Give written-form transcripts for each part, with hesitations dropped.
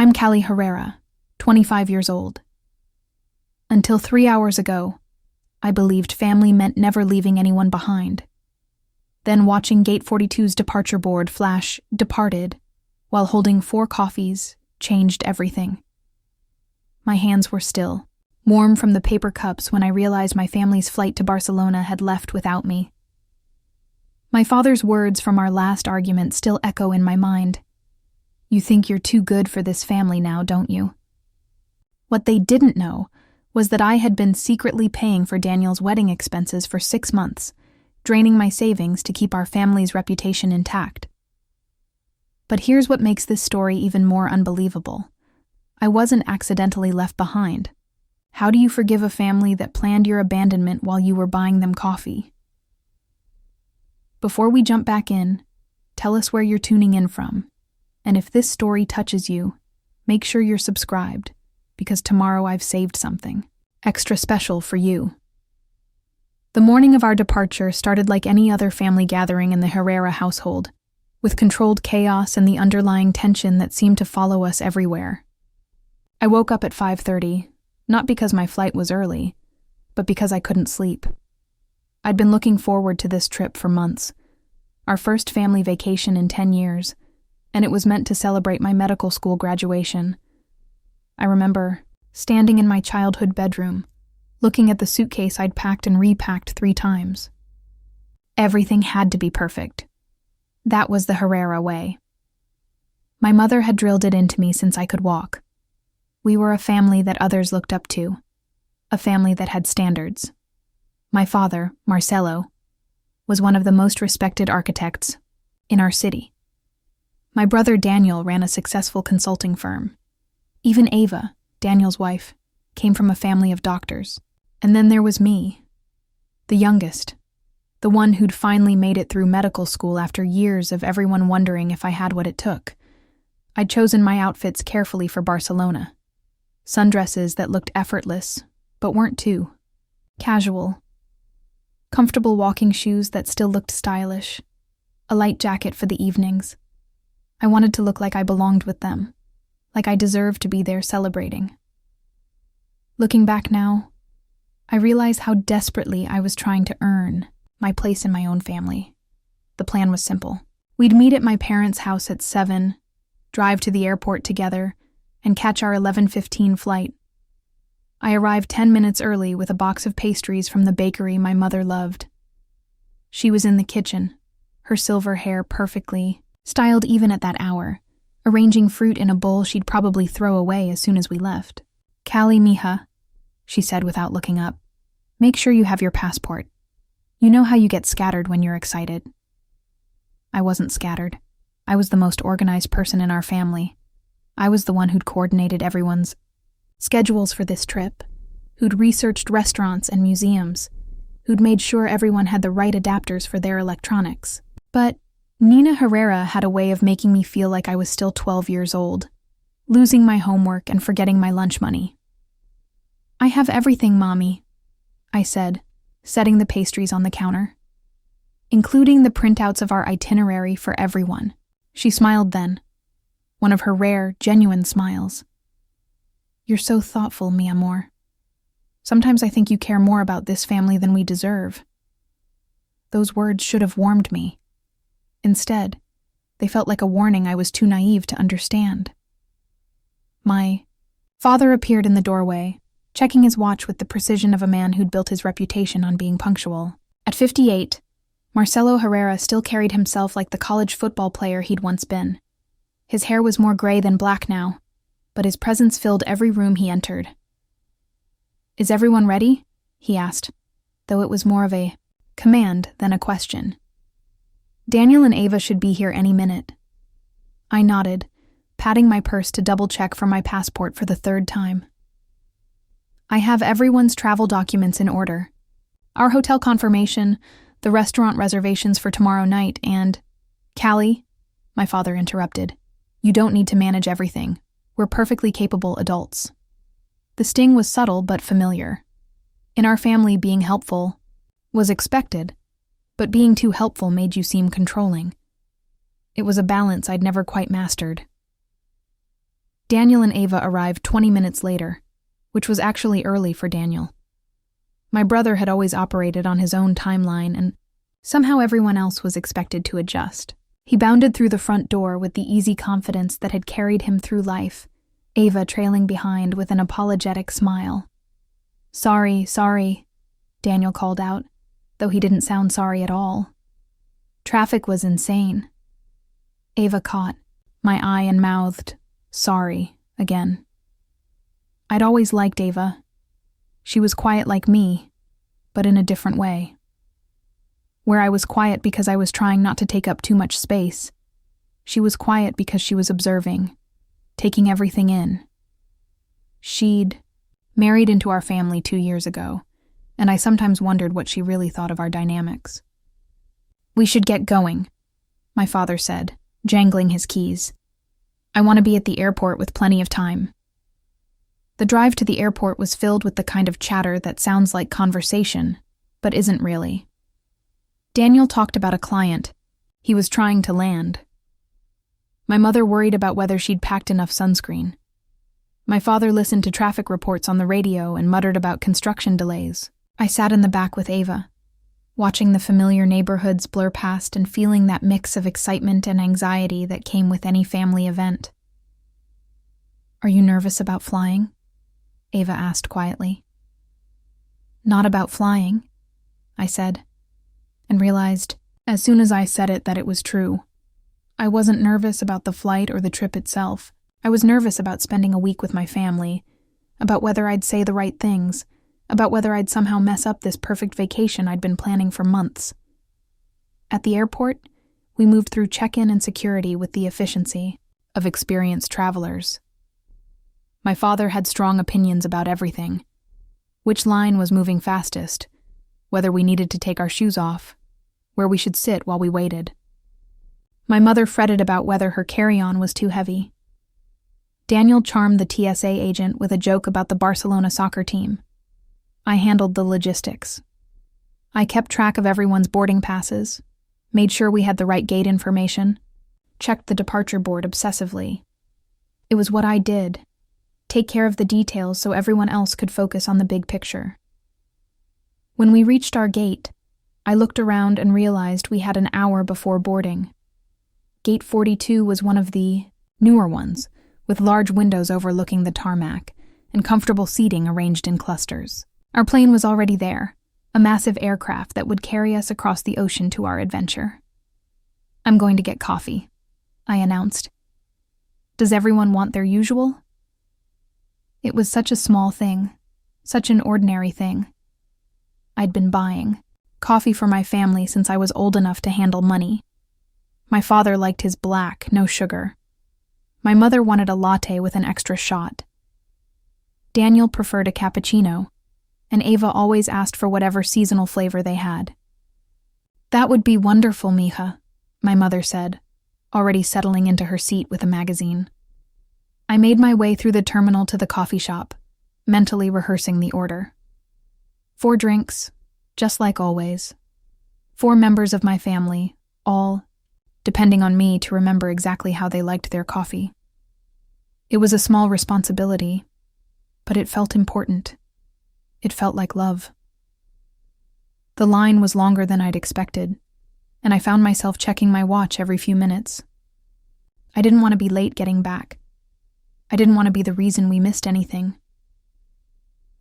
I'm Callie Herrera, 25 years old. Until 3 hours ago, I believed family meant never leaving anyone behind. Then watching Gate 42's departure board flash "departed" while holding 4 coffees changed everything. My hands were still, warm from the paper cups when I realized my family's flight to Barcelona had left without me. My father's words from our last argument still echo in my mind. "You think you're too good for this family now, don't you?" What they didn't know was that I had been secretly paying for Daniel's wedding expenses for 6 months, draining my savings to keep our family's reputation intact. But here's what makes this story even more unbelievable. I wasn't accidentally left behind. How do you forgive a family that planned your abandonment while you were buying them coffee? Before we jump back in, tell us where you're tuning in from. And if this story touches you, make sure you're subscribed, because tomorrow I've saved something extra special for you. The morning of our departure started like any other family gathering in the Herrera household, with controlled chaos and the underlying tension that seemed to follow us everywhere. I woke up at 5:30, not because my flight was early, but because I couldn't sleep. I'd been looking forward to this trip for months, our first family vacation in 10 years, and it was meant to celebrate my medical school graduation. I remember standing in my childhood bedroom, looking at the suitcase I'd packed and repacked 3 times. Everything had to be perfect. That was the Herrera way. My mother had drilled it into me since I could walk. We were a family that others looked up to, a family that had standards. My father, Marcelo, was one of the most respected architects in our city. My brother Daniel ran a successful consulting firm. Even Ava, Daniel's wife, came from a family of doctors. And then there was me, the youngest, the one who'd finally made it through medical school after years of everyone wondering if I had what it took. I'd chosen my outfits carefully for Barcelona. Sundresses that looked effortless, but weren't too. Casual. Comfortable walking shoes that still looked stylish. A light jacket for the evenings. I wanted to look like I belonged with them, like I deserved to be there celebrating. Looking back now, I realize how desperately I was trying to earn my place in my own family. The plan was simple. We'd meet at my parents' house at 7, drive to the airport together, and catch our 11:15 flight. I arrived 10 minutes early with a box of pastries from the bakery my mother loved. She was in the kitchen, her silver hair perfectly styled even at that hour, arranging fruit in a bowl she'd probably throw away as soon as we left. "Callie, mija," she said without looking up. "Make sure you have your passport. You know how you get scattered when you're excited." I wasn't scattered. I was the most organized person in our family. I was the one who'd coordinated everyone's schedules for this trip, who'd researched restaurants and museums, who'd made sure everyone had the right adapters for their electronics. But Nina Herrera had a way of making me feel like I was still 12 years old, losing my homework and forgetting my lunch money. "I have everything, Mommy," I said, setting the pastries on the counter, including the printouts of our itinerary for everyone. She smiled then, one of her rare, genuine smiles. "You're so thoughtful, mi amor. Sometimes I think you care more about this family than we deserve." Those words should have warmed me. Instead, they felt like a warning I was too naive to understand. My father appeared in the doorway, checking his watch with the precision of a man who'd built his reputation on being punctual. At 58, Marcelo Herrera still carried himself like the college football player he'd once been. His hair was more gray than black now, but his presence filled every room he entered. "Is everyone ready?" he asked, though it was more of a command than a question. "Daniel and Ava should be here any minute." I nodded, patting my purse to double-check for my passport for the 3rd time. "I have everyone's travel documents in order. Our hotel confirmation, the restaurant reservations for tomorrow night, and—" "Callie," my father interrupted, "you don't need to manage everything. We're perfectly capable adults." The sting was subtle but familiar. In our family, being helpful was expected, but being too helpful made you seem controlling. It was a balance I'd never quite mastered. Daniel and Ava arrived 20 minutes later, which was actually early for Daniel. My brother had always operated on his own timeline, and somehow everyone else was expected to adjust. He bounded through the front door with the easy confidence that had carried him through life, Ava trailing behind with an apologetic smile. Sorry, Daniel called out, though he didn't sound sorry at all. Traffic was insane. Ava caught my eye and mouthed, sorry, again. I'd always liked Ava. She was quiet like me, but in a different way. Where I was quiet because I was trying not to take up too much space, she was quiet because she was observing, taking everything in. She'd married into our family 2 years ago, and I sometimes wondered what she really thought of our dynamics. We should get going, my father said, jangling his keys. I want to be at the airport with plenty of time. The drive to the airport was filled with the kind of chatter that sounds like conversation, but isn't really. Daniel talked about a client. He was trying to land. My mother worried about whether she'd packed enough sunscreen. My father listened to traffic reports on the radio and muttered about construction delays. I sat in the back with Ava, watching the familiar neighborhoods blur past and feeling that mix of excitement and anxiety that came with any family event. Are you nervous about flying? Ava asked quietly. Not about flying, I said, and realized, as soon as I said it, that it was true. I wasn't nervous about the flight or the trip itself. I was nervous about spending a week with my family, about whether I'd say the right things, about whether I'd somehow mess up this perfect vacation I'd been planning for months. At the airport, we moved through check-in and security with the efficiency of experienced travelers. My father had strong opinions about everything. Which line was moving fastest, whether we needed to take our shoes off, where we should sit while we waited. My mother fretted about whether her carry-on was too heavy. Daniel charmed the TSA agent with a joke about the Barcelona soccer team. I handled the logistics. I kept track of everyone's boarding passes, made sure we had the right gate information, checked the departure board obsessively. It was what I did. Take care of the details so everyone else could focus on the big picture. When we reached our gate, I looked around and realized we had an hour before boarding. Gate 42 was one of the newer ones, with large windows overlooking the tarmac and comfortable seating arranged in clusters. Our plane was already there, a massive aircraft that would carry us across the ocean to our adventure. I'm going to get coffee, I announced. Does everyone want their usual? It was such a small thing, such an ordinary thing. I'd been buying coffee for my family since I was old enough to handle money. My father liked his black, no sugar. My mother wanted a latte with an extra shot. Daniel preferred a cappuccino, and Ava always asked for whatever seasonal flavor they had. That would be wonderful, mija, my mother said, already settling into her seat with a magazine. I made my way through the terminal to the coffee shop, mentally rehearsing the order. 4 drinks, just like always. 4 members of my family, all depending on me to remember exactly how they liked their coffee. It was a small responsibility, but it felt important. It felt like love. The line was longer than I'd expected, and I found myself checking my watch every few minutes. I didn't want to be late getting back. I didn't want to be the reason we missed anything.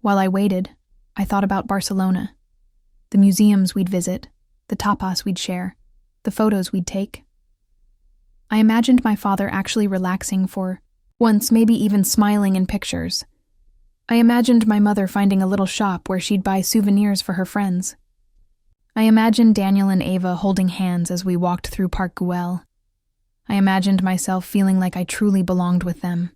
While I waited, I thought about Barcelona, the museums we'd visit, the tapas we'd share, the photos we'd take. I imagined my father actually relaxing for once, maybe even smiling in pictures. I imagined my mother finding a little shop where she'd buy souvenirs for her friends. I imagined Daniel and Ava holding hands as we walked through Park Güell. I imagined myself feeling like I truly belonged with them.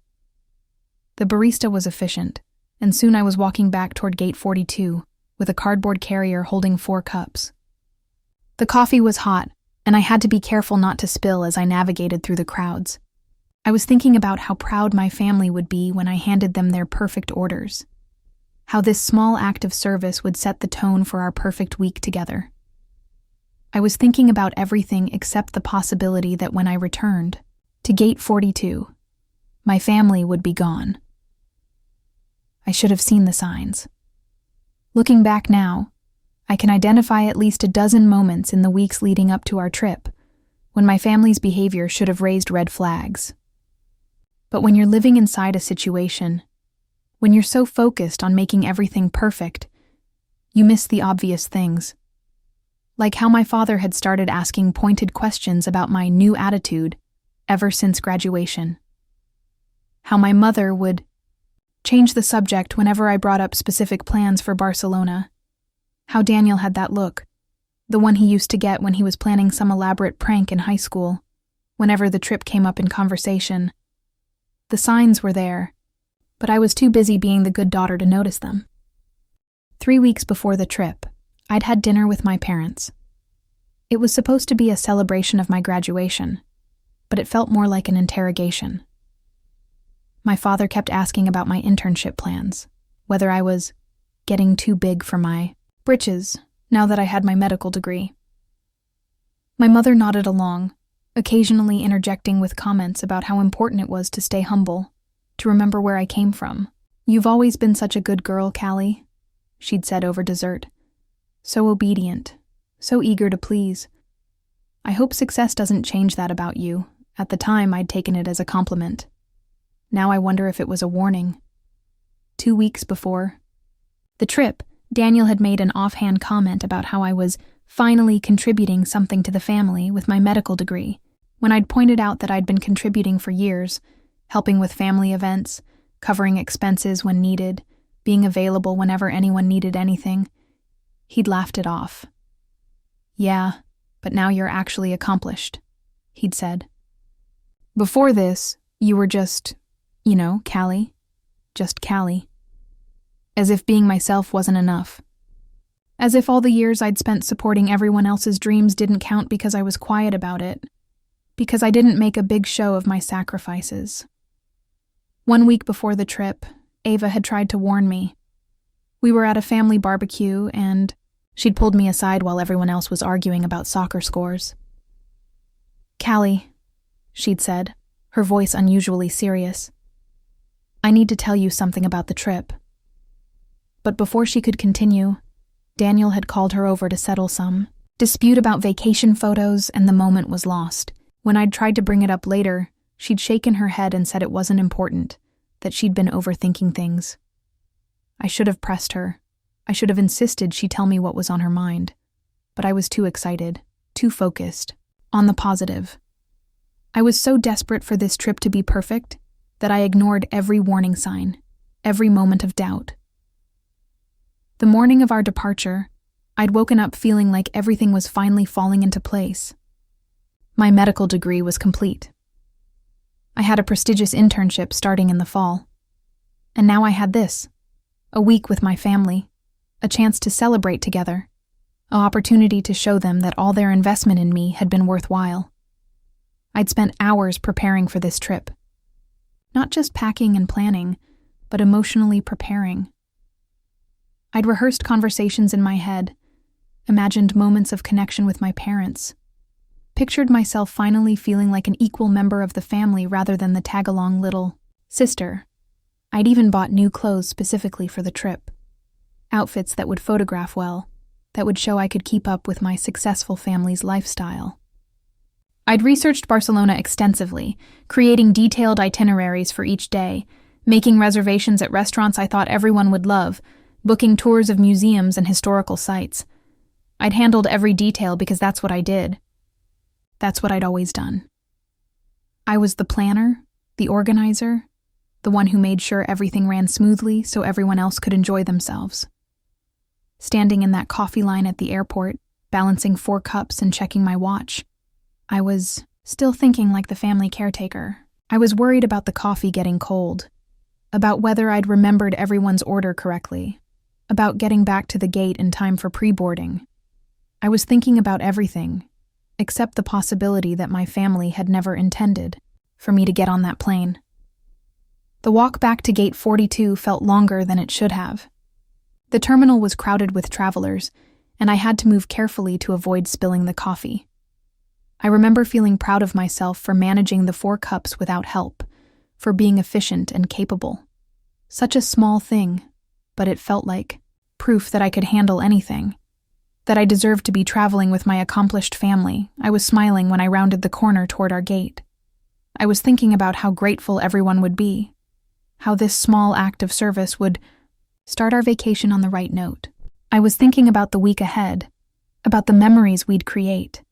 The barista was efficient, and soon I was walking back toward Gate 42 with a cardboard carrier holding 4 cups. The coffee was hot, and I had to be careful not to spill as I navigated through the crowds. I was thinking about how proud my family would be when I handed them their perfect orders, how this small act of service would set the tone for our perfect week together. I was thinking about everything except the possibility that when I returned to Gate 42, My family would be gone. I should have seen the signs. Looking back now, I can identify at least a dozen moments in the weeks leading up to our trip when my family's behavior should have raised red flags. But when you're living inside a situation, when you're so focused on making everything perfect, you miss the obvious things. Like how my father had started asking pointed questions about my new attitude ever since graduation. How my mother would change the subject whenever I brought up specific plans for Barcelona. How Daniel had that look, the one he used to get when he was planning some elaborate prank in high school, whenever the trip came up in conversation. The signs were there, but I was too busy being the good daughter to notice them. 3 weeks before the trip, I'd had dinner with my parents. It was supposed to be a celebration of my graduation, but it felt more like an interrogation. My father kept asking about my internship plans, whether I was getting too big for my britches now that I had my medical degree. My mother nodded along, occasionally interjecting with comments about how important it was to stay humble, to remember where I came from. "You've always been such a good girl, Callie," she'd said over dessert. "So obedient, so eager to please. I hope success doesn't change that about you." At the time, I'd taken it as a compliment. Now I wonder if it was a warning. 2 weeks before the trip, Daniel had made an offhand comment about how I was finally contributing something to the family with my medical degree, when I'd pointed out that I'd been contributing for years, helping with family events, covering expenses when needed, being available whenever anyone needed anything. He'd laughed it off. "Yeah, but now you're actually accomplished," he'd said. "Before this, you were just, Callie. Just Callie." As if being myself wasn't enough. As if all the years I'd spent supporting everyone else's dreams didn't count because I was quiet about it. Because I didn't make a big show of my sacrifices. 1 week before the trip, Ava had tried to warn me. We were at a family barbecue, and she'd pulled me aside while everyone else was arguing about soccer scores. "Callie," she'd said, her voice unusually serious, "I need to tell you something about the trip." But before she could continue, Daniel had called her over to settle some dispute about vacation photos, and the moment was lost. When I'd tried to bring it up later, she'd shaken her head and said it wasn't important, that she'd been overthinking things. I should have pressed her. I should have insisted she tell me what was on her mind. But I was too excited, too focused, on the positive. I was so desperate for this trip to be perfect that I ignored every warning sign, every moment of doubt. The morning of our departure, I'd woken up feeling like everything was finally falling into place. My medical degree was complete. I had a prestigious internship starting in the fall. And now I had this, a week with my family, a chance to celebrate together, an opportunity to show them that all their investment in me had been worthwhile. I'd spent hours preparing for this trip. Not just packing and planning, but emotionally preparing. I'd rehearsed conversations in my head, imagined moments of connection with my parents, pictured myself finally feeling like an equal member of the family rather than the tag-along little sister. I'd even bought new clothes specifically for the trip, outfits that would photograph well, that would show I could keep up with my successful family's lifestyle. I'd researched Barcelona extensively, creating detailed itineraries for each day, making reservations at restaurants I thought everyone would love, booking tours of museums and historical sites. I'd handled every detail because that's what I did. That's what I'd always done. I was the planner, the organizer, the one who made sure everything ran smoothly so everyone else could enjoy themselves. Standing in that coffee line at the airport, balancing 4 cups and checking my watch, I was still thinking like the family caretaker. I was worried about the coffee getting cold, about whether I'd remembered everyone's order correctly, about getting back to the gate in time for pre-boarding. I was thinking about everything, except the possibility that my family had never intended for me to get on that plane. The walk back to gate 42 felt longer than it should have. The terminal was crowded with travelers, and I had to move carefully to avoid spilling the coffee. I remember feeling proud of myself for managing the 4 cups without help, for being efficient and capable. Such a small thing, but it felt like proof that I could handle anything, that I deserved to be traveling with my accomplished family. I was smiling when I rounded the corner toward our gate. I was thinking about how grateful everyone would be, how this small act of service would start our vacation on the right note. I was thinking about the week ahead, about the memories we'd create,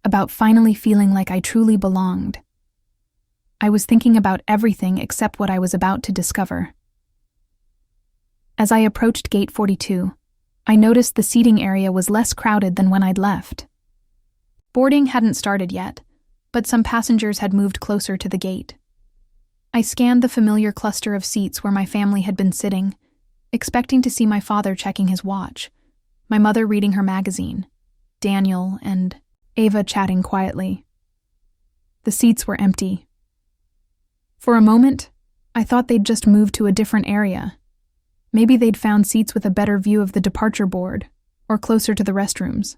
about finally feeling like I truly belonged. I was thinking about everything except what I was about to discover. As I approached Gate 42, I noticed the seating area was less crowded than when I'd left. Boarding hadn't started yet, but some passengers had moved closer to the gate. I scanned the familiar cluster of seats where my family had been sitting, expecting to see my father checking his watch, my mother reading her magazine, Daniel and Ava chatting quietly. The seats were empty. For a moment, I thought they'd just moved to a different area. Maybe they'd found seats with a better view of the departure board, or closer to the restrooms.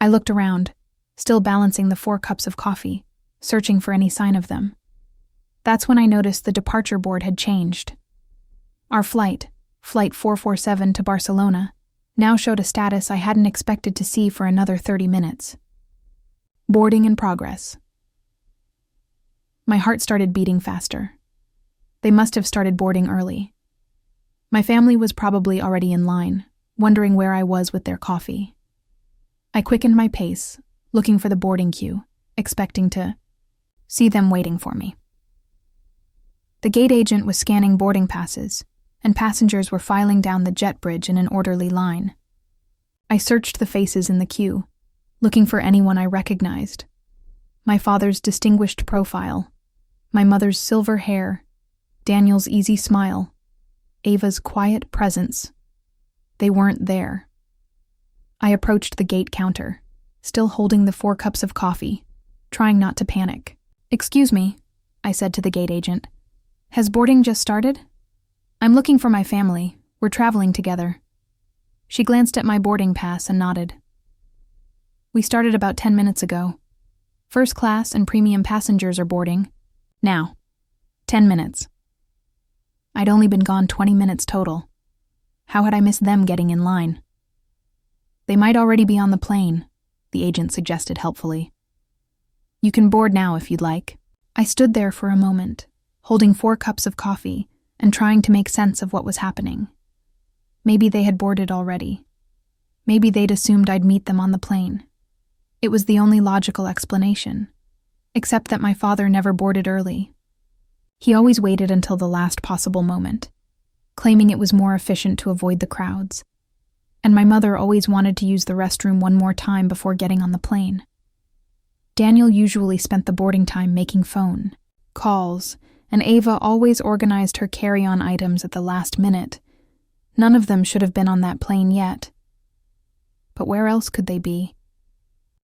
I looked around, still balancing the 4 cups of coffee, searching for any sign of them. That's when I noticed the departure board had changed. Our flight, Flight 447 to Barcelona, now showed a status I hadn't expected to see for another 30 minutes. Boarding in progress. My heart started beating faster. They must have started boarding early. My family was probably already in line, wondering where I was with their coffee. I quickened my pace, looking for the boarding queue, expecting to see them waiting for me. The gate agent was scanning boarding passes, and passengers were filing down the jet bridge in an orderly line. I searched the faces in the queue, looking for anyone I recognized. My father's distinguished profile, my mother's silver hair, Daniel's easy smile, Ava's quiet presence. They weren't there. I approached the gate counter, still holding the 4 cups of coffee, trying not to panic. "Excuse me," I said to the gate agent. "Has boarding just started? I'm looking for my family. We're traveling together." She glanced at my boarding pass and nodded. "We started about 10 minutes ago. First class and premium passengers are boarding. Now. 10 minutes. I'd only been gone 20 minutes total. How had I missed them getting in line? "They might already be on the plane," the agent suggested helpfully. "You can board now if you'd like." I stood there for a moment, holding 4 cups of coffee and trying to make sense of what was happening. Maybe they had boarded already. Maybe they'd assumed I'd meet them on the plane. It was the only logical explanation, except that my father never boarded early. He always waited until the last possible moment, claiming it was more efficient to avoid the crowds. And my mother always wanted to use the restroom one more time before getting on the plane. Daniel usually spent the boarding time making phone calls, and Ava always organized her carry-on items at the last minute. None of them should have been on that plane yet. But where else could they be?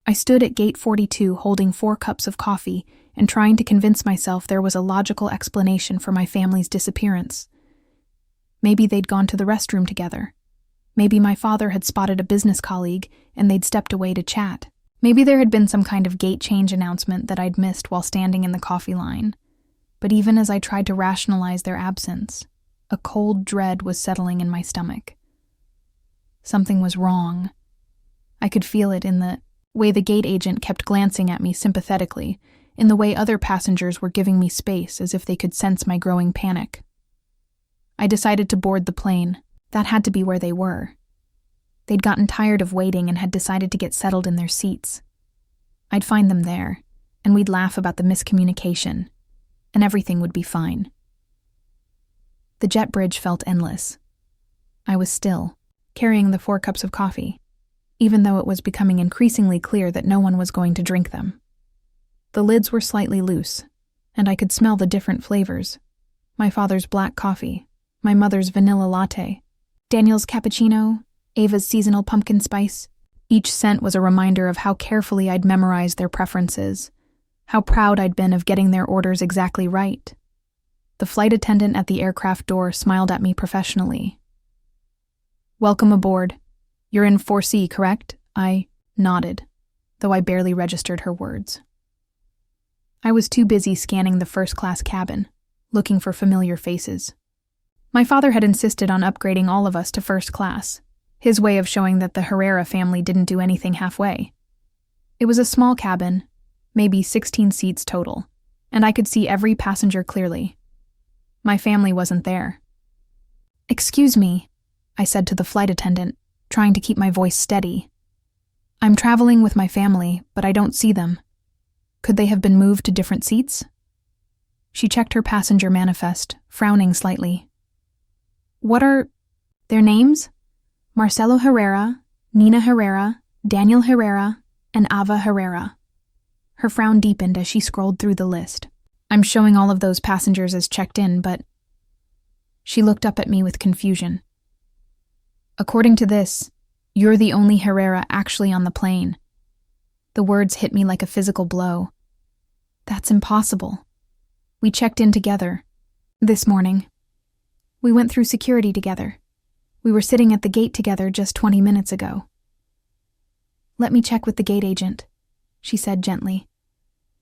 I stood at gate 42 holding 4 cups of coffee and trying to convince myself there was a logical explanation for my family's disappearance. Maybe they'd gone to the restroom together. Maybe my father had spotted a business colleague and they'd stepped away to chat. Maybe there had been some kind of gate change announcement that I'd missed while standing in the coffee line. But even as I tried to rationalize their absence, a cold dread was settling in my stomach. Something was wrong. I could feel it in the way the gate agent kept glancing at me sympathetically, in the way other passengers were giving me space as if they could sense my growing panic. I decided to board the plane. That had to be where they were. They'd gotten tired of waiting and had decided to get settled in their seats. I'd find them there, and we'd laugh about the miscommunication, and everything would be fine. The jet bridge felt endless. I was still, carrying the 4 cups of coffee, even though it was becoming increasingly clear that no one was going to drink them. The lids were slightly loose, and I could smell the different flavors. My father's black coffee, my mother's vanilla latte, Daniel's cappuccino, Ava's seasonal pumpkin spice. Each scent was a reminder of how carefully I'd memorized their preferences, how proud I'd been of getting their orders exactly right. The flight attendant at the aircraft door smiled at me professionally. "Welcome aboard. You're in 4C, correct?" I nodded, though I barely registered her words. I was too busy scanning the first-class cabin, looking for familiar faces. My father had insisted on upgrading all of us to first class, his way of showing that the Herrera family didn't do anything halfway. It was a small cabin, maybe 16 seats total, and I could see every passenger clearly. My family wasn't there. "Excuse me," I said to the flight attendant, trying to keep my voice steady. "I'm traveling with my family, but I don't see them. Could they have been moved to different seats?" She checked her passenger manifest, frowning slightly. "What are their names?" "Marcelo Herrera, Nina Herrera, Daniel Herrera, and Ava Herrera." Her frown deepened as she scrolled through the list. "I'm showing all of those passengers as checked in, but..." She looked up at me with confusion. "According to this, you're the only Herrera actually on the plane." The words hit me like a physical blow. "That's impossible. We checked in together. This morning. We went through security together. We were sitting at the gate together just 20 minutes ago." "Let me check with the gate agent," she said gently.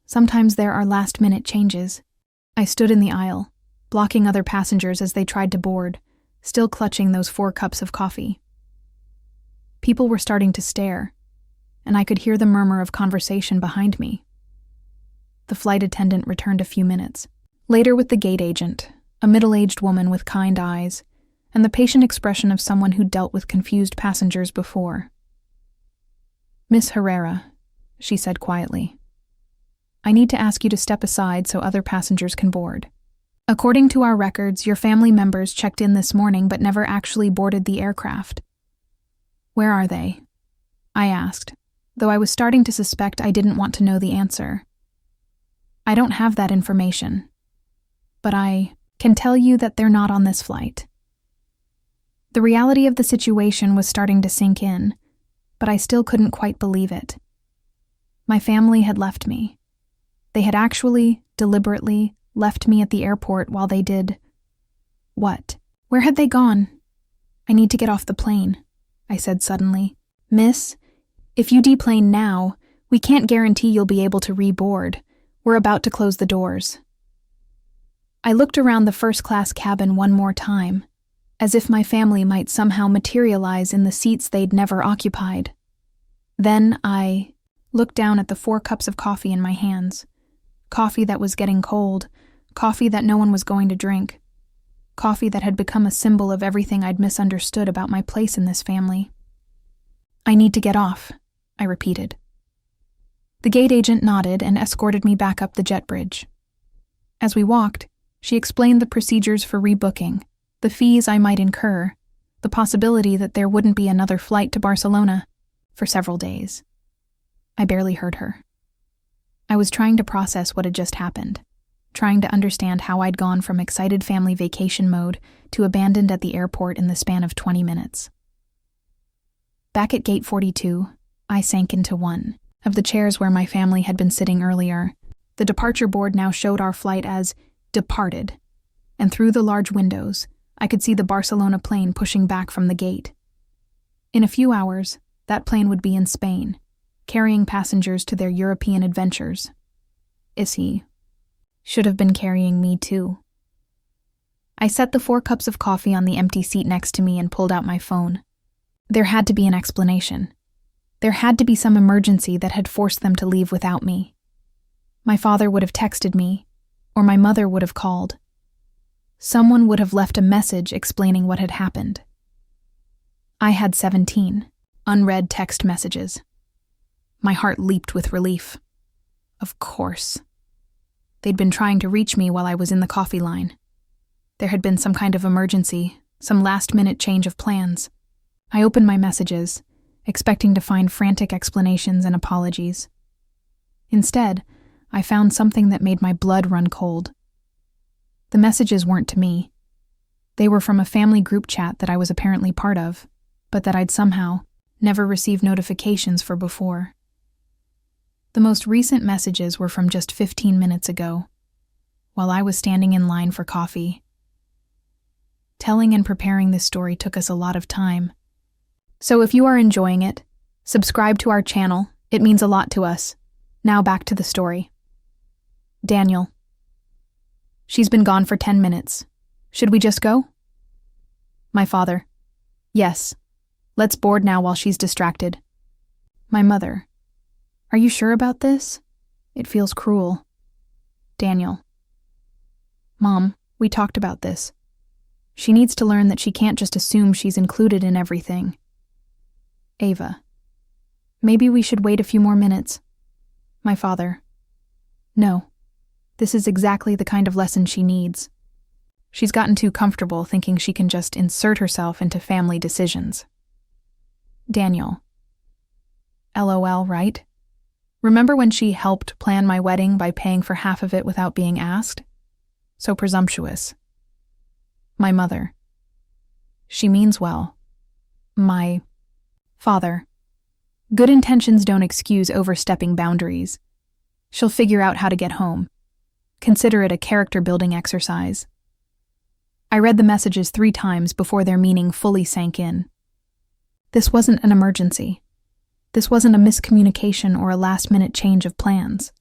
"Sometimes there are last-minute changes." I stood in the aisle, blocking other passengers as they tried to board, still clutching those 4 cups of coffee. People were starting to stare, and I could hear the murmur of conversation behind me. The flight attendant returned a few minutes later with the gate agent, a middle-aged woman with kind eyes, and the patient expression of someone who dealt with confused passengers before. "Miss Herrera," she said quietly, "I need to ask you to step aside so other passengers can board. According to our records, your family members checked in this morning but never actually boarded the aircraft. Where are they?" I asked, though I was starting to suspect I didn't want to know the answer. "I don't have that information, but I can tell you that they're not on this flight." The reality of the situation was starting to sink in, but I still couldn't quite believe it. My family had left me. They had actually, deliberately, left me at the airport while they did... What? Where had they gone? "I need to get off the plane," I said suddenly. "Miss, if you deplane now, we can't guarantee you'll be able to reboard. We're about to close the doors." I looked around the first-class cabin one more time, as if my family might somehow materialize in the seats they'd never occupied. Then I looked down at the 4 cups of coffee in my hands. Coffee that was getting cold, coffee that no one was going to drink, coffee that had become a symbol of everything I'd misunderstood about my place in this family. "I need to get off," I repeated. The gate agent nodded and escorted me back up the jet bridge. As we walked, she explained the procedures for rebooking, the fees I might incur, the possibility that there wouldn't be another flight to Barcelona for several days. I barely heard her. I was trying to process what had just happened, trying to understand how I'd gone from excited family vacation mode to abandoned at the airport in the span of 20 minutes. Back at gate 42, I sank into one of the chairs where my family had been sitting earlier. The departure board now showed our flight as departed, and through the large windows, I could see the Barcelona plane pushing back from the gate. In a few hours, that plane would be in Spain, carrying passengers to their European adventures. He should have been carrying me too. I set the 4 cups of coffee on the empty seat next to me and pulled out my phone. There had to be an explanation. There had to be some emergency that had forced them to leave without me. My father would have texted me, or my mother would have called. Someone would have left a message explaining what had happened. I had 17 unread text messages. My heart leaped with relief. Of course. They'd been trying to reach me while I was in the coffee line. There had been some kind of emergency, some last-minute change of plans. I opened my messages, expecting to find frantic explanations and apologies. Instead, I found something that made my blood run cold. The messages weren't to me. They were from a family group chat that I was apparently part of, but that I'd somehow never received notifications for before. The most recent messages were from just 15 minutes ago, while I was standing in line for coffee. Telling and preparing this story took us a lot of time. So if you are enjoying it, subscribe to our channel. It means a lot to us. Now back to the story. Daniel. She's been gone for 10 minutes. Should we just go? My father. Yes. Let's board now while she's distracted. My mother. Are you sure about this? It feels cruel. Daniel. Mom, we talked about this. She needs to learn that she can't just assume she's included in everything. Ava. Maybe we should wait a few more minutes. My father. No. This is exactly the kind of lesson she needs. She's gotten too comfortable thinking she can just insert herself into family decisions. Daniel. LOL, right? Remember when she helped plan my wedding by paying for half of it without being asked? So presumptuous. My mother. She means well. My father. Good intentions don't excuse overstepping boundaries. She'll figure out how to get home. Consider it a character-building exercise. I read the messages 3 times before their meaning fully sank in. This wasn't an emergency. This wasn't a miscommunication or a last-minute change of plans.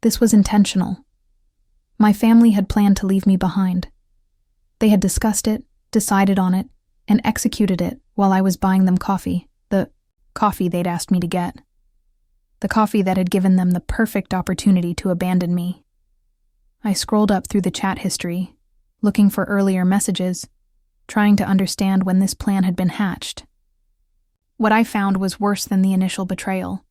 This was intentional. My family had planned to leave me behind. They had discussed it, decided on it, and executed it while I was buying them coffee, the coffee they'd asked me to get. The coffee that had given them the perfect opportunity to abandon me. I scrolled up through the chat history, looking for earlier messages, trying to understand when this plan had been hatched. What I found was worse than the initial betrayal.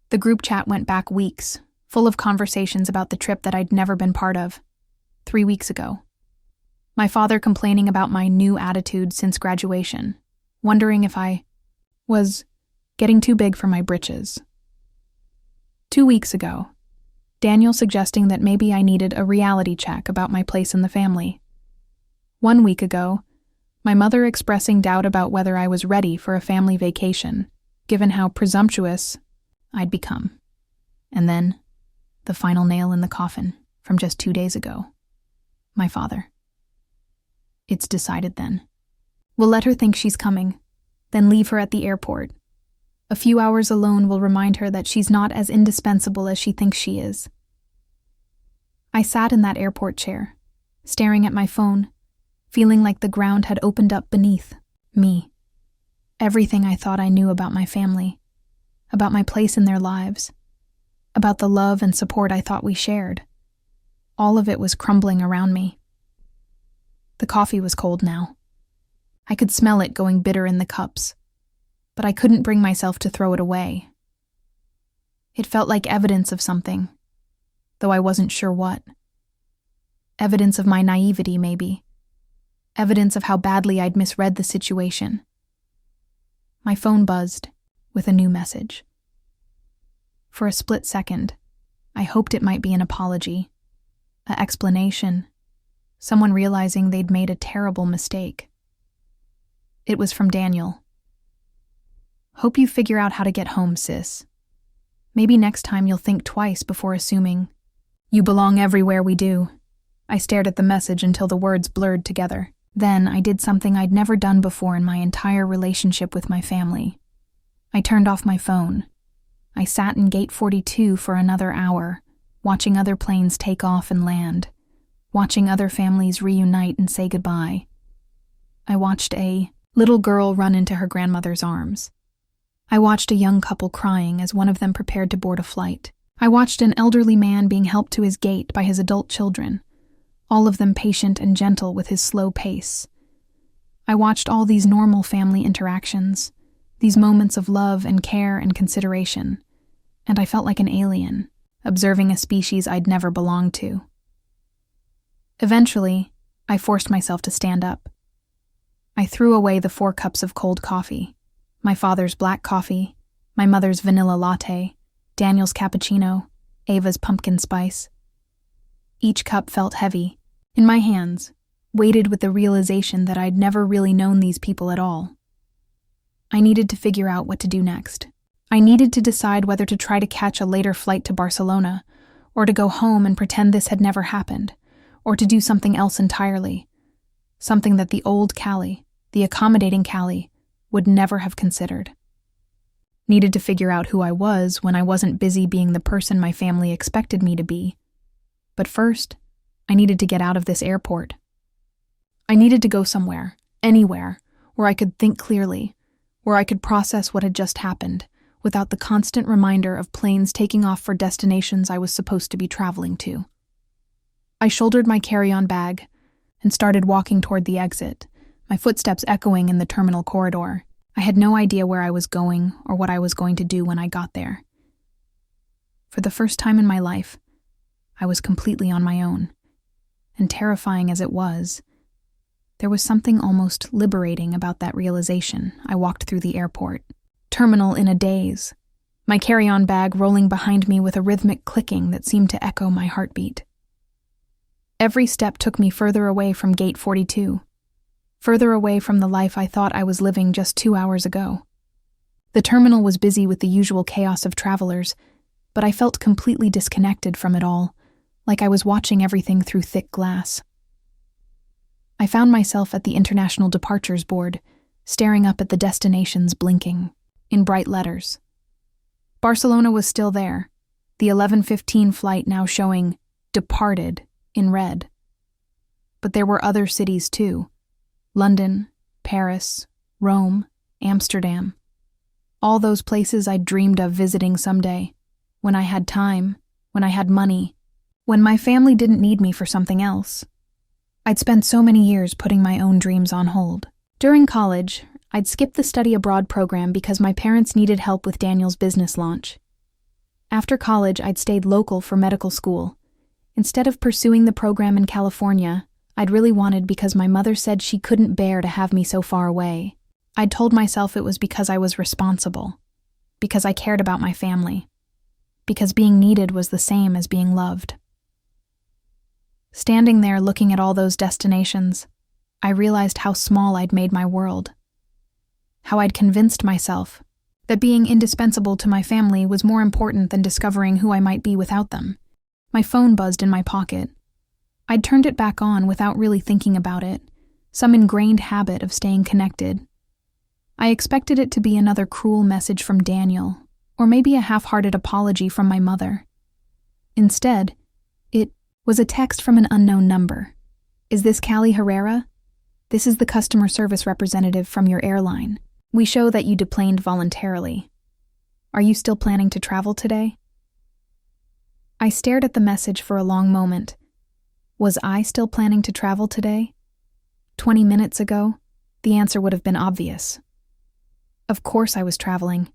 The group chat went back weeks, full of conversations about the trip that I'd never been part of, 3 weeks ago. My father complaining about my new attitude since graduation, wondering if I was getting too big for my britches. 2 weeks ago, Daniel suggesting that maybe I needed a reality check about my place in the family. 1 week ago, my mother expressing doubt about whether I was ready for a family vacation, given how presumptuous I'd become. And then, the final nail in the coffin from just 2 days ago. My father. It's decided then. We'll let her think she's coming, then leave her at the airport. A few hours alone will remind her that she's not as indispensable as she thinks she is. I sat in that airport chair, staring at my phone, feeling like the ground had opened up beneath me. Everything I thought I knew about my family, about my place in their lives, about the love and support I thought we shared. All of it was crumbling around me. The coffee was cold now. I could smell it going bitter in the cups, but I couldn't bring myself to throw it away. It felt like evidence of something, though I wasn't sure what. Evidence of my naivety, maybe. Evidence of how badly I'd misread the situation. My phone buzzed with a new message. For a split second, I hoped it might be an apology, an explanation, someone realizing they'd made a terrible mistake. It was from Daniel. Hope you figure out how to get home, sis. Maybe next time you'll think twice before assuming. You belong everywhere we do. I stared at the message until the words blurred together. Then I did something I'd never done before in my entire relationship with my family. I turned off my phone. I sat in Gate 42 for another hour, watching other planes take off and land, watching other families reunite and say goodbye. I watched a little girl run into her grandmother's arms. I watched a young couple crying as one of them prepared to board a flight. I watched an elderly man being helped to his gate by his adult children, all of them patient and gentle with his slow pace. I watched all these normal family interactions, these moments of love and care and consideration, and I felt like an alien, observing a species I'd never belonged to. Eventually, I forced myself to stand up. I threw away the 4 cups of cold coffee, my father's black coffee, my mother's vanilla latte, Daniel's cappuccino, Ava's pumpkin spice. Each cup felt heavy, in my hands, weighted with the realization that I'd never really known these people at all. I needed to figure out what to do next. I needed to decide whether to try to catch a later flight to Barcelona, or to go home and pretend this had never happened, or to do something else entirely, something that the old Callie, the accommodating Callie, would never have considered. Needed to figure out who I was when I wasn't busy being the person my family expected me to be, But first, I needed to get out of this airport. I needed to go somewhere, anywhere, where I could think clearly, where I could process what had just happened, without the constant reminder of planes taking off for destinations I was supposed to be traveling to. I shouldered my carry-on bag and started walking toward the exit, my footsteps echoing in the terminal corridor. I had no idea where I was going or what I was going to do when I got there. For the first time in my life, I was completely on my own, and terrifying as it was, there was something almost liberating about that realization. I walked through the airport terminal in a daze, my carry-on bag rolling behind me with a rhythmic clicking that seemed to echo my heartbeat. Every step took me further away from Gate 42, further away from the life I thought I was living just 2 hours ago. The terminal was busy with the usual chaos of travelers, but I felt completely disconnected from it all, like I was watching everything through thick glass. I found myself at the International Departures Board, staring up at the destinations blinking, in bright letters. Barcelona was still there, the 11:15 flight now showing "departed" in red. But there were other cities too: London, Paris, Rome, Amsterdam. All those places I'd dreamed of visiting someday, when I had time, when I had money, when my family didn't need me for something else. I'd spent so many years putting my own dreams on hold. During college, I'd skipped the study abroad program because my parents needed help with Daniel's business launch. After college, I'd stayed local for medical school. Instead of pursuing the program in California, I'd really wanted because my mother said she couldn't bear to have me so far away. I'd told myself it was because I was responsible, because I cared about my family, because being needed was the same as being loved. Standing there looking at all those destinations, I realized how small I'd made my world. How I'd convinced myself that being indispensable to my family was more important than discovering who I might be without them. My phone buzzed in my pocket. I'd turned it back on without really thinking about it, some ingrained habit of staying connected. I expected it to be another cruel message from Daniel, or maybe a half-hearted apology from my mother. Instead, it was a text from an unknown number. "Is this Callie Herrera? This is the customer service representative from your airline. We show that you deplaned voluntarily. Are you still planning to travel today?" I stared at the message for a long moment. Was I still planning to travel today? 20 minutes ago, the answer would have been obvious. Of course I was traveling.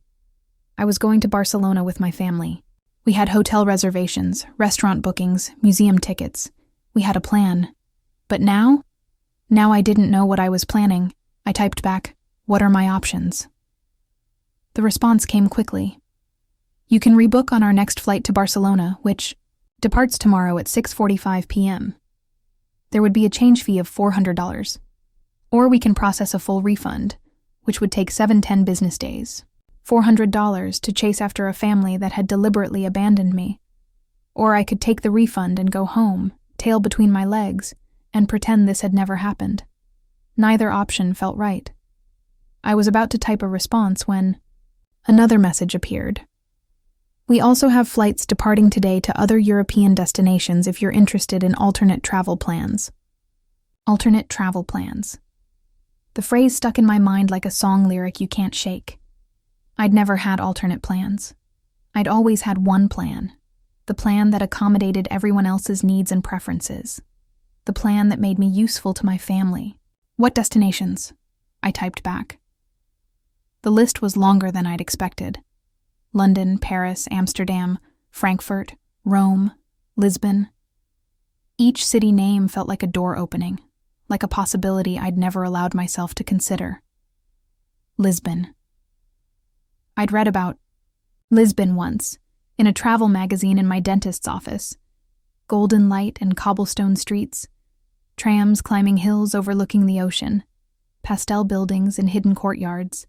I was going to Barcelona with my family. We had hotel reservations, restaurant bookings, museum tickets. We had a plan. But now? Now I didn't know what I was planning. I typed back, "What are my options?" The response came quickly. "You can rebook on our next flight to Barcelona, which departs tomorrow at 6:45 p.m. There would be a change fee of $400. Or we can process a full refund, which would take 7-10 business days. $400 to chase after a family that had deliberately abandoned me. Or I could take the refund and go home, tail between my legs, and pretend this had never happened. Neither option felt right. I was about to type a response when another message appeared. "We also have flights departing today to other European destinations if you're interested in alternate travel plans." Alternate travel plans. The phrase stuck in my mind like a song lyric you can't shake. I'd never had alternate plans. I'd always had one plan, the plan that accommodated everyone else's needs and preferences, the plan that made me useful to my family. "What destinations?" I typed back. The list was longer than I'd expected. London, Paris, Amsterdam, Frankfurt, Rome, Lisbon. Each city name felt like a door opening, like a possibility I'd never allowed myself to consider. Lisbon. I'd read about Lisbon once, in a travel magazine in my dentist's office. Golden light and cobblestone streets, trams climbing hills overlooking the ocean, pastel buildings and hidden courtyards.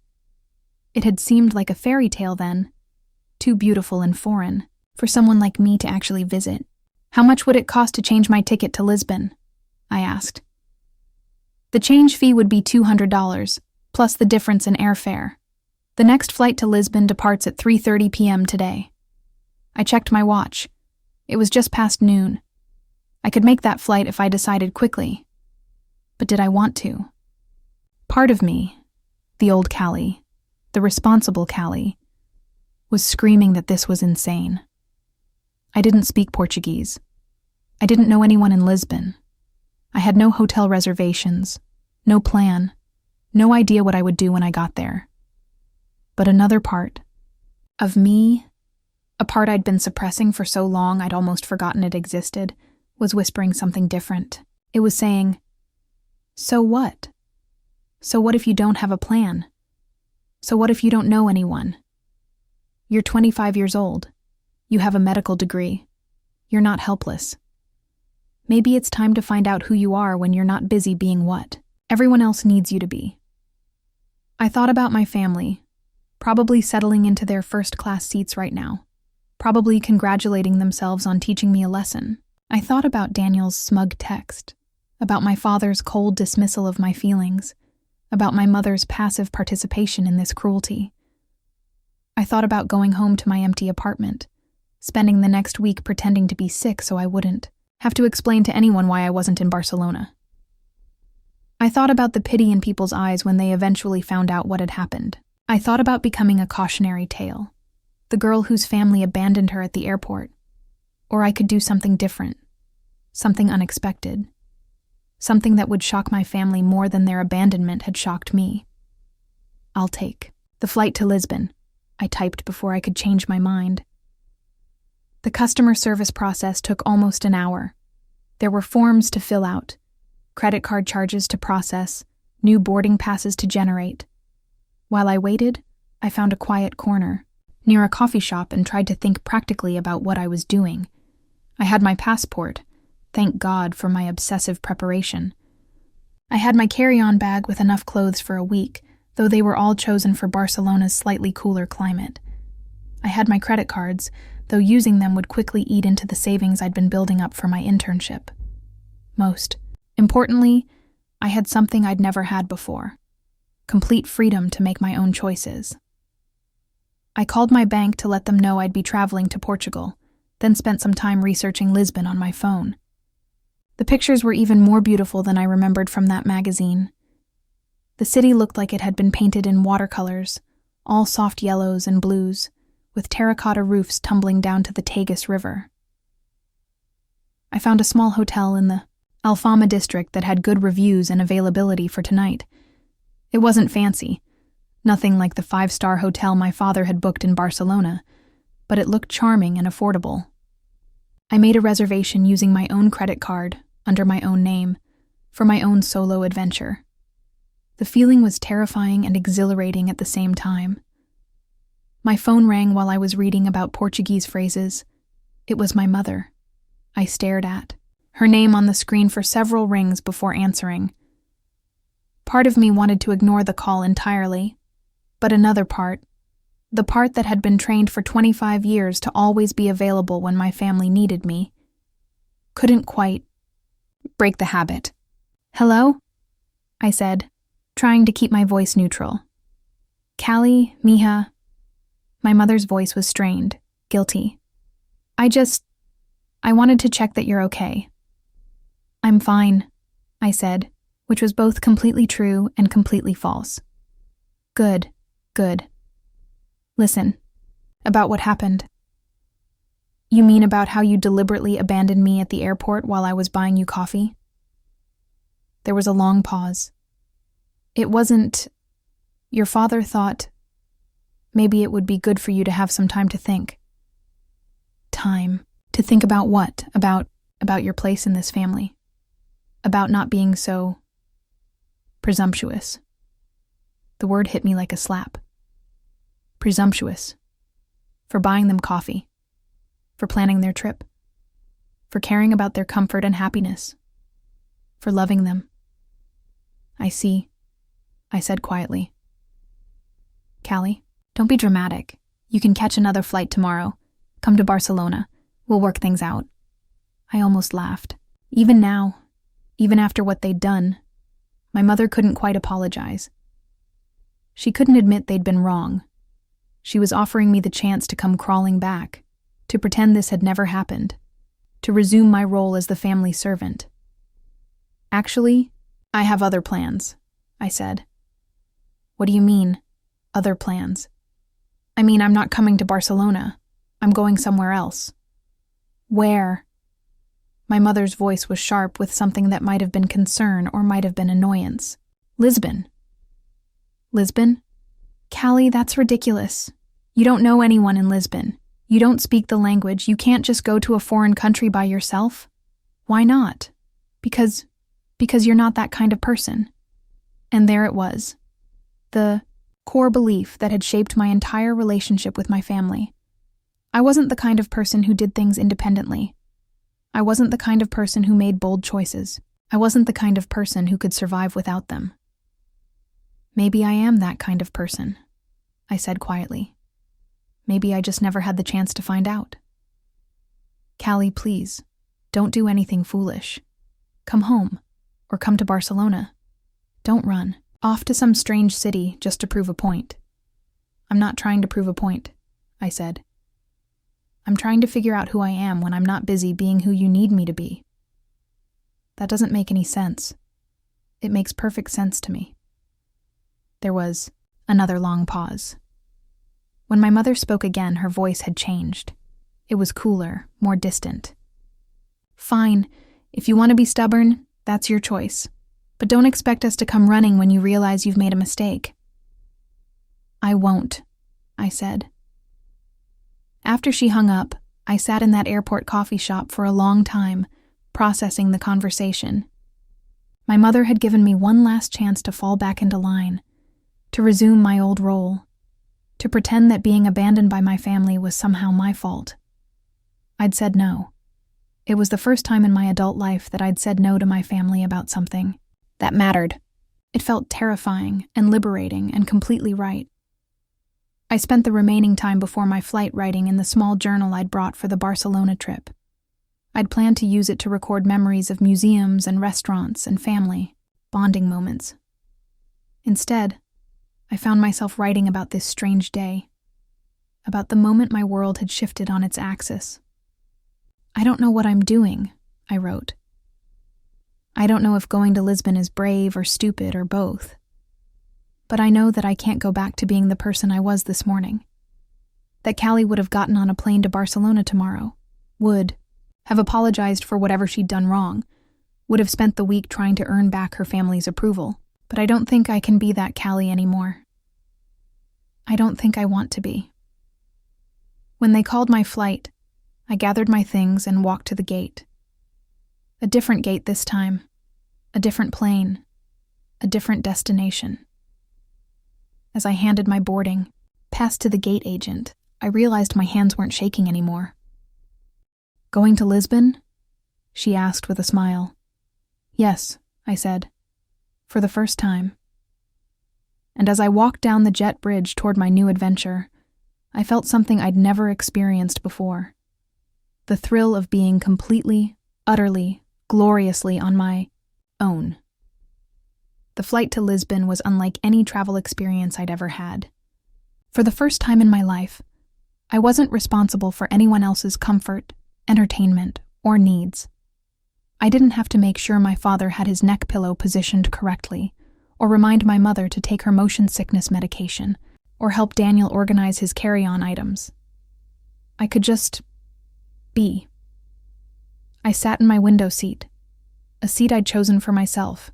It had seemed like a fairy tale then, too beautiful and foreign for someone like me to actually visit. "How much would it cost to change my ticket to Lisbon?" I asked. "The change fee would be $200, plus the difference in airfare. The next flight to Lisbon departs at 3:30 p.m. today." I checked my watch. It was just past noon. I could make that flight if I decided quickly. But did I want to? Part of me, the old Callie, the responsible Callie, was screaming that this was insane. I didn't speak Portuguese. I didn't know anyone in Lisbon. I had no hotel reservations, no plan, no idea what I would do when I got there. But another part of me, a part I'd been suppressing for so long I'd almost forgotten it existed, was whispering something different. It was saying, "So what? So what if you don't have a plan? So what if you don't know anyone? You're 25 years old. You have a medical degree. You're not helpless. Maybe it's time to find out who you are when you're not busy being what everyone else needs you to be." I thought about my family, probably settling into their first-class seats right now, probably congratulating themselves on teaching me a lesson. I thought about Daniel's smug text, about my father's cold dismissal of my feelings, about my mother's passive participation in this cruelty. I thought about going home to my empty apartment, spending the next week pretending to be sick so I wouldn't have to explain to anyone why I wasn't in Barcelona. I thought about the pity in people's eyes when they eventually found out what had happened. I thought about becoming a cautionary tale, the girl whose family abandoned her at the airport. Or I could do something different, something unexpected, something that would shock my family more than their abandonment had shocked me. "I'll take the flight to Lisbon," I typed before I could change my mind. The customer service process took almost an hour. There were forms to fill out, credit card charges to process, new boarding passes to generate. While I waited, I found a quiet corner, near a coffee shop, and tried to think practically about what I was doing. I had my passport, thank God for my obsessive preparation. I had my carry-on bag with enough clothes for a week, though they were all chosen for Barcelona's slightly cooler climate. I had my credit cards, though using them would quickly eat into the savings I'd been building up for my internship. Most importantly, I had something I'd never had before: complete freedom to make my own choices. I called my bank to let them know I'd be traveling to Portugal, then spent some time researching Lisbon on my phone. The pictures were even more beautiful than I remembered from that magazine. The city looked like it had been painted in watercolors, all soft yellows and blues, with terracotta roofs tumbling down to the Tagus River. I found a small hotel in the Alfama district that had good reviews and availability for tonight. It wasn't fancy, nothing like the 5-star hotel my father had booked in Barcelona, but it looked charming and affordable. I made a reservation using my own credit card, under my own name, for my own solo adventure. The feeling was terrifying and exhilarating at the same time. My phone rang while I was reading about Portuguese phrases. It was my mother. I stared at her name on the screen for several rings before answering. Part of me wanted to ignore the call entirely, but another part, the part that had been trained for 25 years to always be available when my family needed me, couldn't quite break the habit. "Hello?" I said, trying to keep my voice neutral. "Callie, mija." My mother's voice was strained, guilty. I wanted to check that you're okay." "I'm fine," I said, which was both completely true and completely false. Good. Listen, about what happened." "You mean about how you deliberately abandoned me at the airport while I was buying you coffee?" There was a long pause. "It wasn't... Your father thought... Maybe it would be good for you to have some time to think." "Time? To think about what? About your place in this family? About not being so... presumptuous?" The word hit me like a slap. Presumptuous. For buying them coffee. For planning their trip. For caring about their comfort and happiness. For loving them. "I see," I said quietly. "Callie, don't be dramatic. You can catch another flight tomorrow. Come to Barcelona. We'll work things out." I almost laughed. Even now, even after what they'd done, my mother couldn't quite apologize. She couldn't admit they'd been wrong. She was offering me the chance to come crawling back, to pretend this had never happened. to resume my role as the family servant. "Actually, I have other plans," I said. "What do you mean, other plans?" "I mean, I'm not coming to Barcelona. I'm going somewhere else." "Where?" My mother's voice was sharp with something that might have been concern or might have been annoyance. "Lisbon." "Lisbon? Callie, that's ridiculous. You don't know anyone in Lisbon. You don't speak the language. You can't just go to a foreign country by yourself." "Why not?" Because you're not that kind of person." And there it was. The core belief that had shaped my entire relationship with my family. I wasn't the kind of person who did things independently. I wasn't the kind of person who made bold choices. I wasn't the kind of person who could survive without them. "Maybe I am that kind of person," I said quietly. "Maybe I just never had the chance to find out." "Callie, please, don't do anything foolish. Come home, or come to Barcelona. Don't run off to some strange city just to prove a point." "I'm not trying to prove a point," I said. "I'm trying to figure out who I am when I'm not busy being who you need me to be." "That doesn't make any sense." "It makes perfect sense to me." There was another long pause. When my mother spoke again, her voice had changed. It was cooler, more distant. "Fine, if you want to be stubborn, that's your choice. But don't expect us to come running when you realize you've made a mistake." "I won't," I said. After she hung up, I sat in that airport coffee shop for a long time, processing the conversation. My mother had given me one last chance to fall back into line, to resume my old role, to pretend that being abandoned by my family was somehow my fault. I'd said no. It was the first time in my adult life that I'd said no to my family about something that mattered. It felt terrifying and liberating and completely right. I spent the remaining time before my flight writing in the small journal I'd brought for the Barcelona trip. I'd planned to use it to record memories of museums and restaurants and family, bonding moments. Instead, I found myself writing about this strange day, about the moment my world had shifted on its axis. "I don't know what I'm doing," I wrote. "I don't know if going to Lisbon is brave or stupid or both. But I know that I can't go back to being the person I was this morning. That Callie would have gotten on a plane to Barcelona tomorrow, would have apologized for whatever she'd done wrong, would have spent the week trying to earn back her family's approval. But I don't think I can be that Callie anymore. I don't think I want to be." When they called my flight, I gathered my things and walked to the gate. A different gate this time, a different plane, a different destination. As I handed my boarding pass to the gate agent, I realized my hands weren't shaking anymore. "Going to Lisbon?" she asked with a smile. "Yes," I said, "for the first time." And as I walked down the jet bridge toward my new adventure, I felt something I'd never experienced before. The thrill of being completely, utterly, gloriously on my own. The flight to Lisbon was unlike any travel experience I'd ever had. For the first time in my life, I wasn't responsible for anyone else's comfort, entertainment, or needs. I didn't have to make sure my father had his neck pillow positioned correctly, or remind my mother to take her motion sickness medication, or help Daniel organize his carry-on items. I could just be. I sat in my window seat, a seat I'd chosen for myself,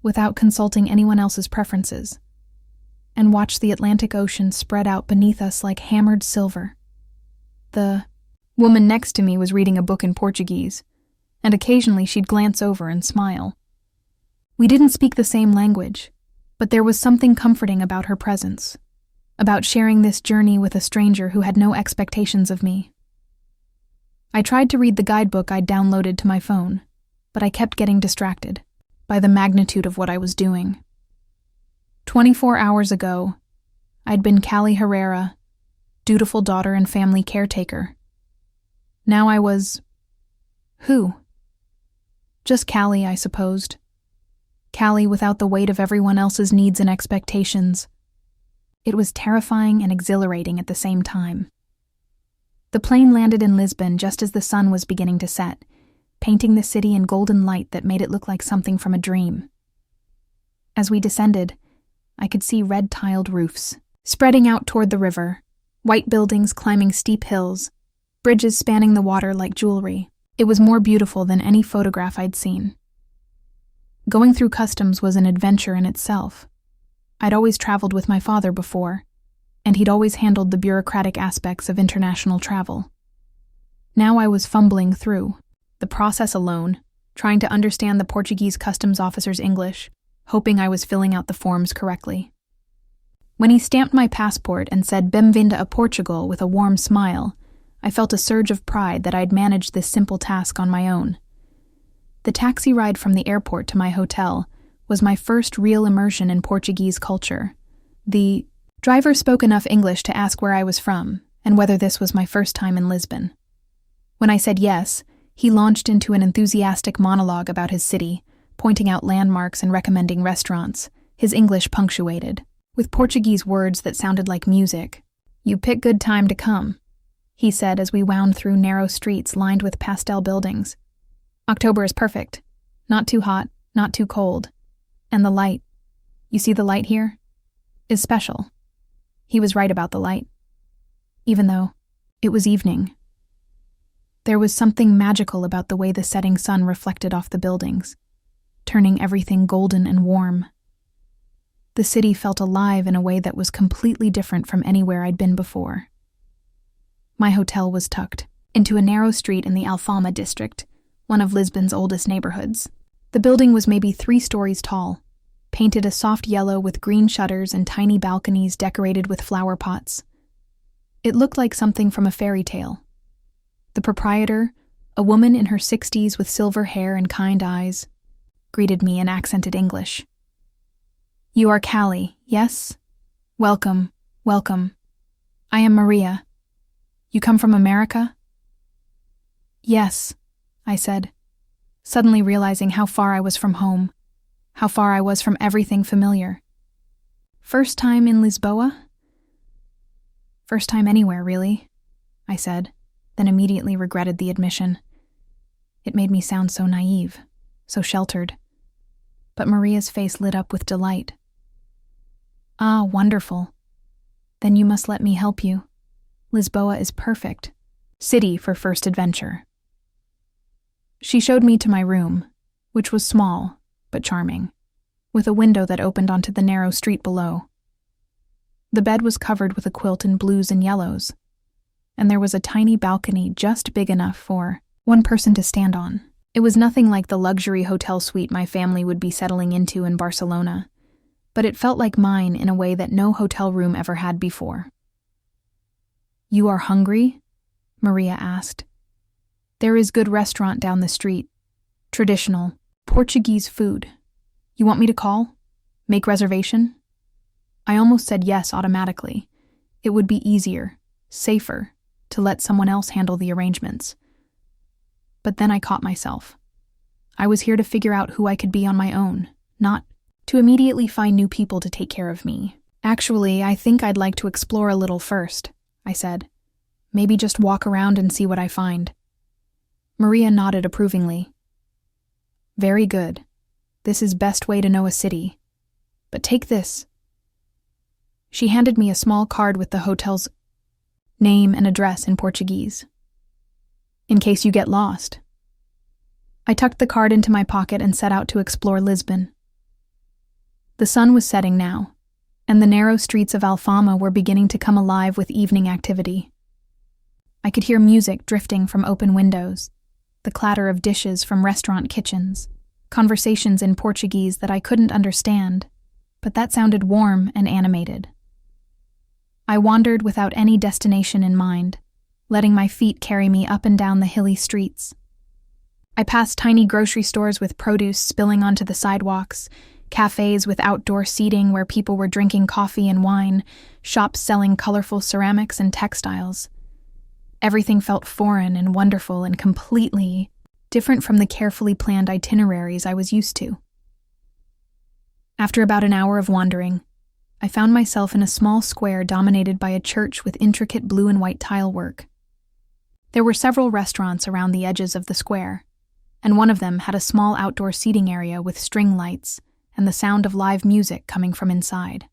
without consulting anyone else's preferences, and watched the Atlantic Ocean spread out beneath us like hammered silver. The woman next to me was reading a book in Portuguese, and occasionally she'd glance over and smile. We didn't speak the same language, but there was something comforting about her presence, about sharing this journey with a stranger who had no expectations of me. I tried to read the guidebook I'd downloaded to my phone, but I kept getting distracted by the magnitude of what I was doing. 24 hours ago, I'd been Callie Herrera, dutiful daughter and family caretaker. Now I was... who? Just Callie, I supposed. Callie without the weight of everyone else's needs and expectations. It was terrifying and exhilarating at the same time. The plane landed in Lisbon just as the sun was beginning to set, painting the city in golden light that made it look like something from a dream. As we descended, I could see red-tiled roofs, spreading out toward the river, white buildings climbing steep hills, bridges spanning the water like jewelry. It was more beautiful than any photograph I'd seen. Going through customs was an adventure in itself. I'd always traveled with my father before, and he'd always handled the bureaucratic aspects of international travel. Now I was fumbling through the process alone, trying to understand the Portuguese customs officer's English, hoping I was filling out the forms correctly. When he stamped my passport and said "Bem-vinda a Portugal" with a warm smile, I felt a surge of pride that I'd managed this simple task on my own. The taxi ride from the airport to my hotel was my first real immersion in Portuguese culture. The driver spoke enough English to ask where I was from and whether this was my first time in Lisbon. When I said yes, he launched into an enthusiastic monologue about his city, pointing out landmarks and recommending restaurants, his English punctuated, with Portuguese words that sounded like music. "You pick good time to come," he said as we wound through narrow streets lined with pastel buildings. "October is perfect. Not too hot, not too cold. And the light, you see the light here, is special." He was right about the light, even though it was evening. There was something magical about the way the setting sun reflected off the buildings, turning everything golden and warm. The city felt alive in a way that was completely different from anywhere I'd been before. My hotel was tucked into a narrow street in the Alfama district, one of Lisbon's oldest neighborhoods. The building was maybe 3 stories tall, painted a soft yellow with green shutters and tiny balconies decorated with flower pots. It looked like something from a fairy tale. The proprietor, a woman in her 60s with silver hair and kind eyes, greeted me in accented English. "You are Callie, yes? Welcome, welcome. I am Maria. You come from America?" "Yes," I said, suddenly realizing how far I was from home, how far I was from everything familiar. "First time in Lisboa?" "First time anywhere, really," I said, then immediately regretted the admission. It made me sound so naive, so sheltered. But Maria's face lit up with delight. "Ah, wonderful. Then you must let me help you. Lisboa is perfect city for first adventure." She showed me to my room, which was small but charming, with a window that opened onto the narrow street below. The bed was covered with a quilt in blues and yellows, and there was a tiny balcony just big enough for one person to stand on. It was nothing like the luxury hotel suite my family would be settling into in Barcelona, but it felt like mine in a way that no hotel room ever had before. "You are hungry?" Maria asked. "There is good restaurant down the street. Traditional Portuguese food. You want me to call? Make reservation?" I almost said yes automatically. It would be easier, safer, to let someone else handle the arrangements. But then I caught myself. I was here to figure out who I could be on my own, not to immediately find new people to take care of me. "Actually, I think I'd like to explore a little first," I said. "Maybe just walk around and see what I find." Maria nodded approvingly. "Very good. This is best way to know a city. But take this." She handed me a small card with the hotel's name and address in Portuguese. "In case you get lost." I tucked the card into my pocket and set out to explore Lisbon. The sun was setting now, and the narrow streets of Alfama were beginning to come alive with evening activity. I could hear music drifting from open windows, the clatter of dishes from restaurant kitchens, conversations in Portuguese that I couldn't understand, but that sounded warm and animated. I wandered without any destination in mind, letting my feet carry me up and down the hilly streets. I passed tiny grocery stores with produce spilling onto the sidewalks, cafes with outdoor seating where people were drinking coffee and wine, shops selling colorful ceramics and textiles. Everything felt foreign and wonderful and completely different from the carefully planned itineraries I was used to. After about an hour of wandering, I found myself in a small square dominated by a church with intricate blue and white tile work. There were several restaurants around the edges of the square, and one of them had a small outdoor seating area with string lights and the sound of live music coming from inside.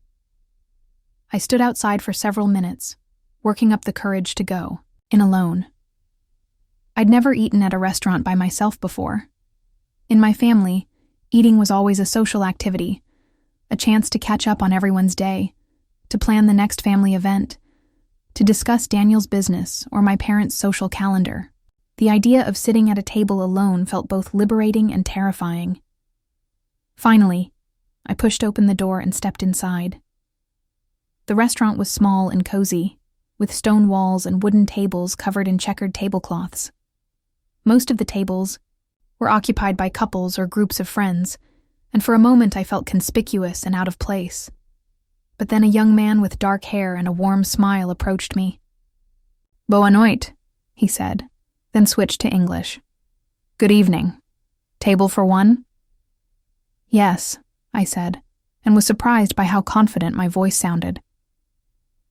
I stood outside for several minutes, working up the courage to go, in alone. I'd never eaten at a restaurant by myself before. In my family, eating was always a social activity, a chance to catch up on everyone's day, to plan the next family event, to discuss Daniel's business or my parents' social calendar. The idea of sitting at a table alone felt both liberating and terrifying. Finally, I pushed open the door and stepped inside. The restaurant was small and cozy, with stone walls and wooden tables covered in checkered tablecloths. Most of the tables were occupied by couples or groups of friends, and for a moment I felt conspicuous and out of place. But then a young man with dark hair and a warm smile approached me. "Boa noite," he said, then switched to English. "Good evening. Table for one?" "Yes," I said, and was surprised by how confident my voice sounded.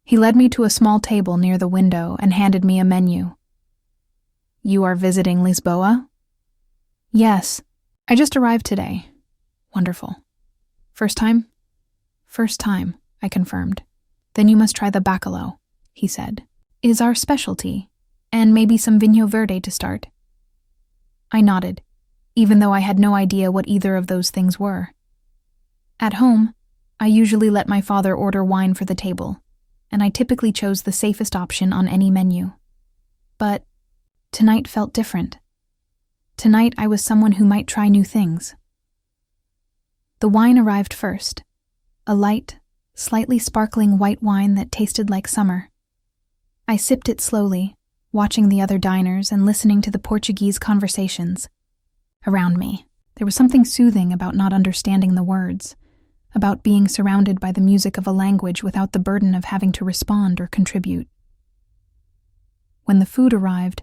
He led me to a small table near the window and handed me a menu. "You are visiting Lisboa?" "Yes. I just arrived today." "Wonderful. First time?" "First time," I confirmed. "Then you must try the bacalhau," he said. "It is our specialty, and maybe some vinho verde to start." I nodded, even though I had no idea what either of those things were. At home, I usually let my father order wine for the table, and I typically chose the safest option on any menu. But tonight felt different. Tonight I was someone who might try new things. The wine arrived first, a light, slightly sparkling white wine that tasted like summer. I sipped it slowly, watching the other diners and listening to the Portuguese conversations around me. There was something soothing about not understanding the words, about being surrounded by the music of a language without the burden of having to respond or contribute. When the food arrived,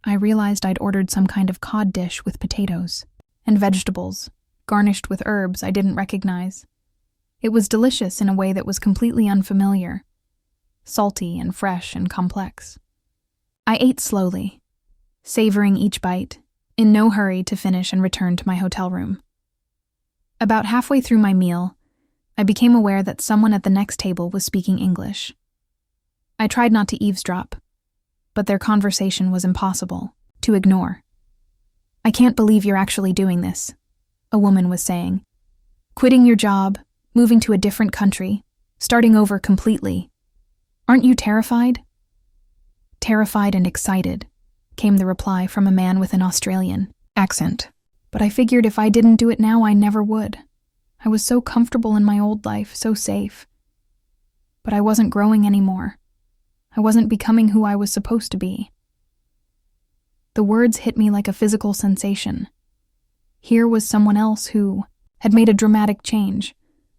I realized I'd ordered some kind of cod dish with potatoes and vegetables, garnished with herbs I didn't recognize. It was delicious in a way that was completely unfamiliar, salty and fresh and complex. I ate slowly, savoring each bite, in no hurry to finish and return to my hotel room. About halfway through my meal, I became aware that someone at the next table was speaking English. I tried not to eavesdrop, but their conversation was impossible to ignore. "I can't believe you're actually doing this," a woman was saying. "Quitting your job, moving to a different country, starting over completely. Aren't you terrified?" "Terrified and excited," came the reply from a man with an Australian accent. "But I figured if I didn't do it now, I never would. I was so comfortable in my old life, so safe. But I wasn't growing anymore. I wasn't becoming who I was supposed to be." The words hit me like a physical sensation. Here was someone else who had made a dramatic change,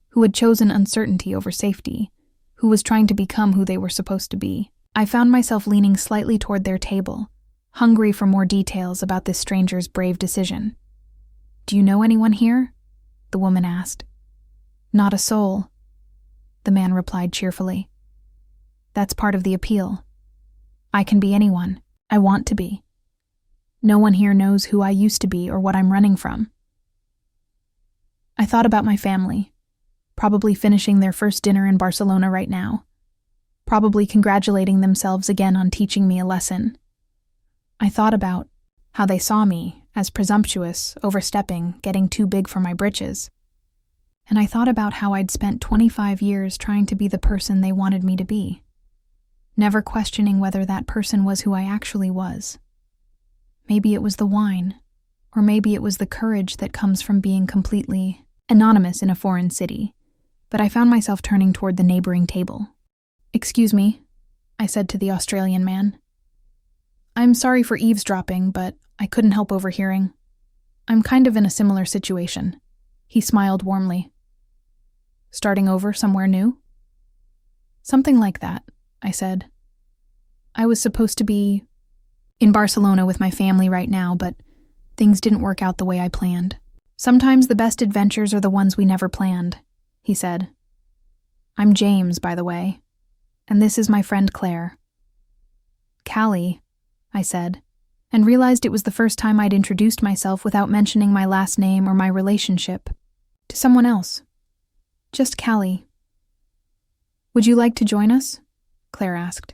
who had chosen uncertainty over safety, who was trying to become who they were supposed to be. I found myself leaning slightly toward their table, hungry for more details about this stranger's brave decision. "Do you know anyone here?" the woman asked. "Not a soul," the man replied cheerfully. "That's part of the appeal. I can be anyone I want to be. No one here knows who I used to be or what I'm running from." I thought about my family, probably finishing their first dinner in Barcelona right now, probably congratulating themselves again on teaching me a lesson. I thought about how they saw me as presumptuous, overstepping, getting too big for my britches. And I thought about how I'd spent 25 years trying to be the person they wanted me to be, never questioning whether that person was who I actually was. Maybe it was the wine, or maybe it was the courage that comes from being completely anonymous in a foreign city, but I found myself turning toward the neighboring table. "Excuse me," I said to the Australian man. "I'm sorry for eavesdropping, but I couldn't help overhearing. I'm kind of in a similar situation." He smiled warmly. "Starting over somewhere new?" "Something like that," I said. "I was supposed to be in Barcelona with my family right now, but things didn't work out the way I planned." "Sometimes the best adventures are the ones we never planned," he said. "I'm James, by the way, and this is my friend Claire." "Callie," I said, and realized it was the first time I'd introduced myself without mentioning my last name or my relationship to someone else. Just Callie. Would you like to join us? Claire asked.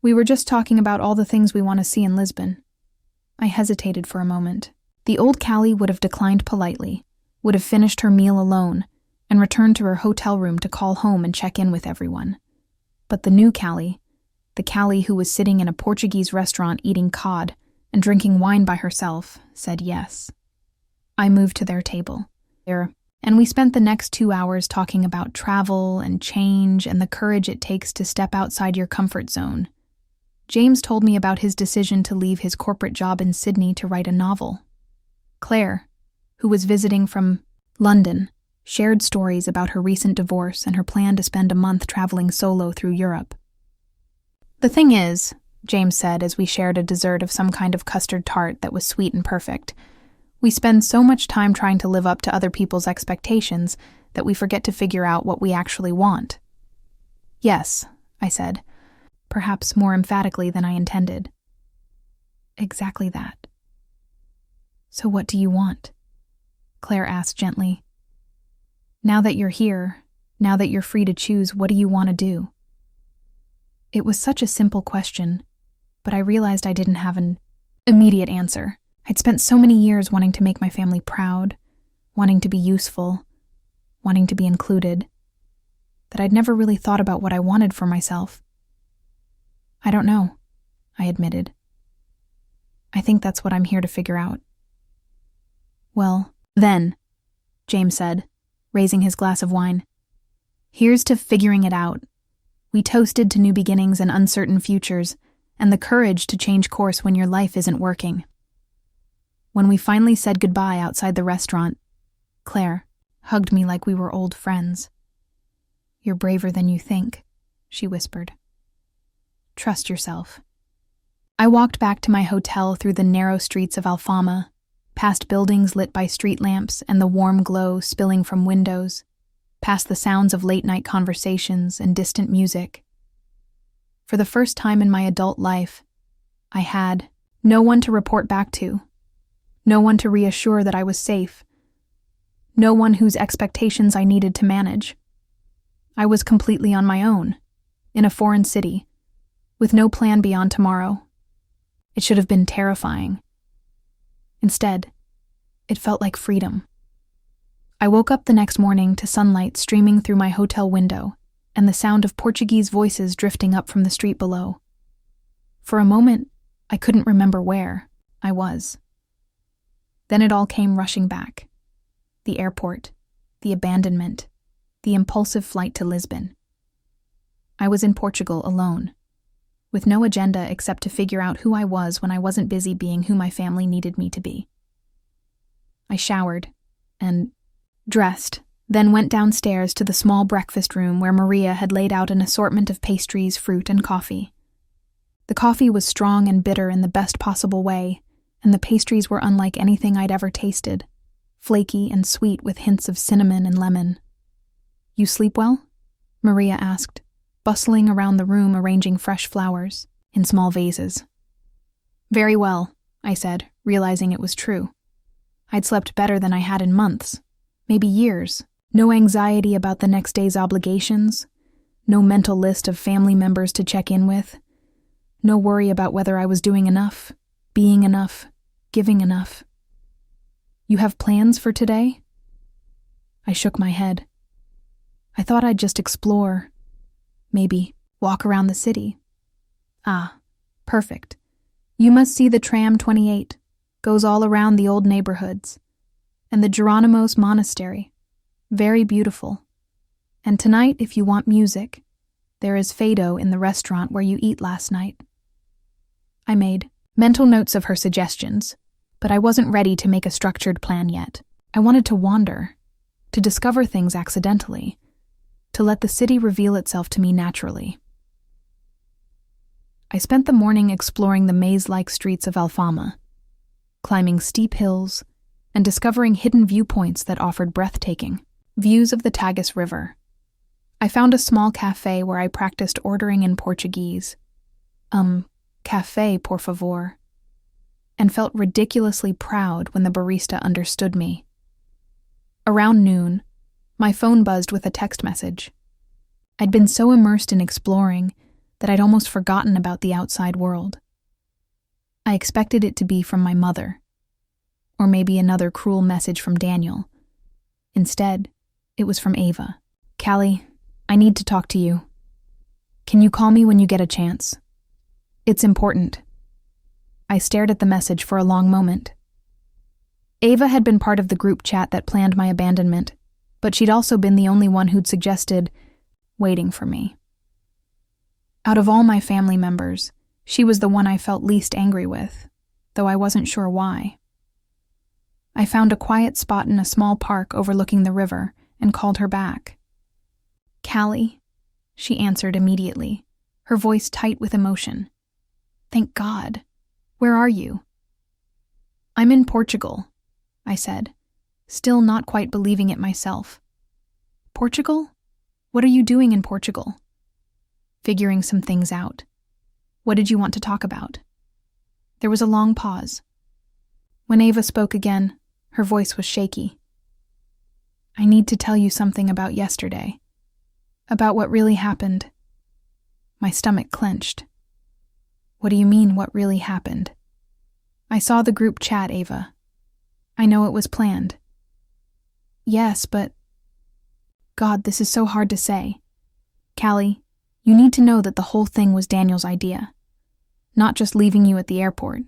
We were just talking about all the things we want to see in Lisbon. I hesitated for a moment. The old Callie would have declined politely, would have finished her meal alone, and returned to her hotel room to call home and check in with everyone. But the new Callie, the Callie who was sitting in a Portuguese restaurant eating cod and drinking wine by herself, said yes. I moved to their table, and we spent the next 2 hours talking about travel and change and the courage it takes to step outside your comfort zone. James told me about his decision to leave his corporate job in Sydney to write a novel. Claire, who was visiting from London, shared stories about her recent divorce and her plan to spend a month traveling solo through Europe. The thing is, James said as we shared a dessert of some kind of custard tart that was sweet and perfect, we spend so much time trying to live up to other people's expectations that we forget to figure out what we actually want. Yes, I said, perhaps more emphatically than I intended. Exactly that. So what do you want? Claire asked gently. Now that you're here, now that you're free to choose, what do you want to do? It was such a simple question, but I realized I didn't have an immediate answer. I'd spent so many years wanting to make my family proud, wanting to be useful, wanting to be included, that I'd never really thought about what I wanted for myself. I don't know, I admitted. I think that's what I'm here to figure out. Well, then, James said, raising his glass of wine. Here's to figuring it out. We toasted to new beginnings and uncertain futures, and the courage to change course when your life isn't working. When we finally said goodbye outside the restaurant, Claire hugged me like we were old friends. You're braver than you think, she whispered. Trust yourself. I walked back to my hotel through the narrow streets of Alfama, past buildings lit by street lamps and the warm glow spilling from windows, past the sounds of late-night conversations and distant music. For the first time in my adult life, I had no one to report back to, no one to reassure that I was safe, no one whose expectations I needed to manage. I was completely on my own, in a foreign city, with no plan beyond tomorrow. It should have been terrifying. Instead, it felt like freedom. I woke up the next morning to sunlight streaming through my hotel window and the sound of Portuguese voices drifting up from the street below. For a moment, I couldn't remember where I was. Then it all came rushing back. The airport, the abandonment, the impulsive flight to Lisbon. I was in Portugal alone, with no agenda except to figure out who I was when I wasn't busy being who my family needed me to be. I showered and dressed, then went downstairs to the small breakfast room where Maria had laid out an assortment of pastries, fruit, and coffee. The coffee was strong and bitter in the best possible way, and the pastries were unlike anything I'd ever tasted, flaky and sweet with hints of cinnamon and lemon. You sleep well? Maria asked, bustling around the room arranging fresh flowers in small vases. Very well, I said, realizing it was true. I'd slept better than I had in months, maybe years. No anxiety about the next day's obligations, no mental list of family members to check in with, no worry about whether I was doing enough, being enough, giving enough. You have plans for today? I shook my head. I thought I'd just explore, maybe walk around the city. Ah, perfect. You must see the tram 28, goes all around the old neighborhoods, and the Geronimos Monastery. Very beautiful. And tonight, if you want music, there is Fado in the restaurant where you eat last night. I made mental notes of her suggestions, but I wasn't ready to make a structured plan yet. I wanted to wander, to discover things accidentally, to let the city reveal itself to me naturally. I spent the morning exploring the maze-like streets of Alfama, climbing steep hills, and discovering hidden viewpoints that offered breathtaking views of the Tagus River. I found a small cafe where I practiced ordering in Portuguese. Café, por favor, and felt ridiculously proud when the barista understood me. Around noon, my phone buzzed with a text message. I'd been so immersed in exploring that I'd almost forgotten about the outside world. I expected it to be from my mother, or maybe another cruel message from Daniel. Instead, it was from Ava. Callie, I need to talk to you. Can you call me when you get a chance? It's important. I stared at the message for a long moment. Ava had been part of the group chat that planned my abandonment, but she'd also been the only one who'd suggested waiting for me. Out of all my family members, she was the one I felt least angry with, though I wasn't sure why. I found a quiet spot in a small park overlooking the river and called her back. Callie, she answered immediately, her voice tight with emotion. Thank God. Where are you? I'm in Portugal, I said, still not quite believing it myself. Portugal? What are you doing in Portugal? Figuring some things out. What did you want to talk about? There was a long pause. When Ava spoke again, her voice was shaky. I need to tell you something about yesterday. About what really happened. My stomach clenched. What do you mean, what really happened? I saw the group chat, Ava. I know it was planned. Yes, but... God, this is so hard to say. Callie, you need to know that the whole thing was Daniel's idea. Not just leaving you at the airport.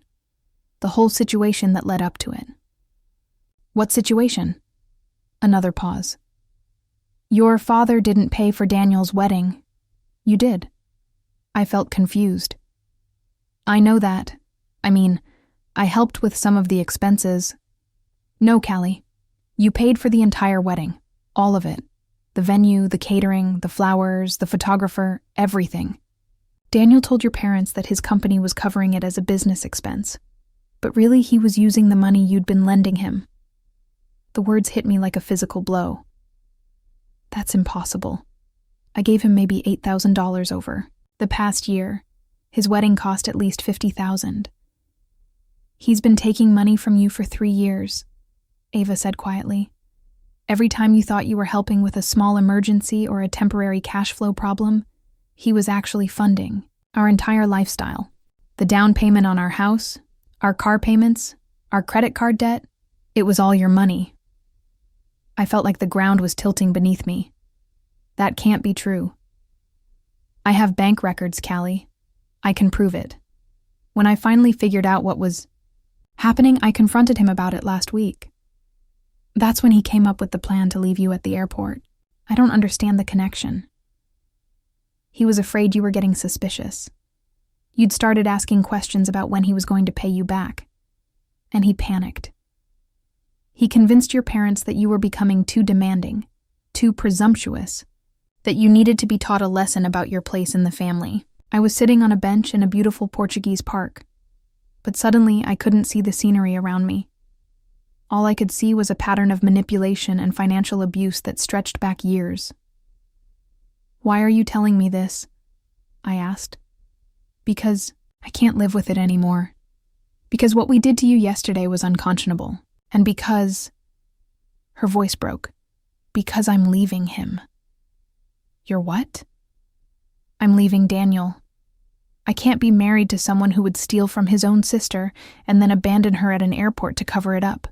The whole situation that led up to it. What situation? Another pause. Your father didn't pay for Daniel's wedding. You did. I felt confused. I know that. I mean, I helped with some of the expenses. No, Callie. You paid for the entire wedding. All of it. The venue, the catering, the flowers, the photographer, everything. Daniel told your parents that his company was covering it as a business expense. But really he was using the money you'd been lending him. The words hit me like a physical blow. That's impossible. I gave him maybe $8,000 over. The past year, his wedding cost at least $50,000. He's been taking money from you for 3 years, Ava said quietly. Every time you thought you were helping with a small emergency or a temporary cash flow problem, he was actually funding our entire lifestyle. The down payment on our house, our car payments, our credit card debt, it was all your money. I felt like the ground was tilting beneath me. That can't be true. I have bank records, Callie. I can prove it. When I finally figured out what was happening, I confronted him about it last week. That's when he came up with the plan to leave you at the airport. I don't understand the connection. He was afraid you were getting suspicious. You'd started asking questions about when he was going to pay you back. And he panicked. He convinced your parents that you were becoming too demanding, too presumptuous, that you needed to be taught a lesson about your place in the family. I was sitting on a bench in a beautiful Portuguese park, but suddenly I couldn't see the scenery around me. All I could see was a pattern of manipulation and financial abuse that stretched back years. Why are you telling me this? I asked. Because I can't live with it anymore. Because what we did to you yesterday was unconscionable. And because... Her voice broke. Because I'm leaving him. You're what? I'm leaving Daniel. I can't be married to someone who would steal from his own sister and then abandon her at an airport to cover it up.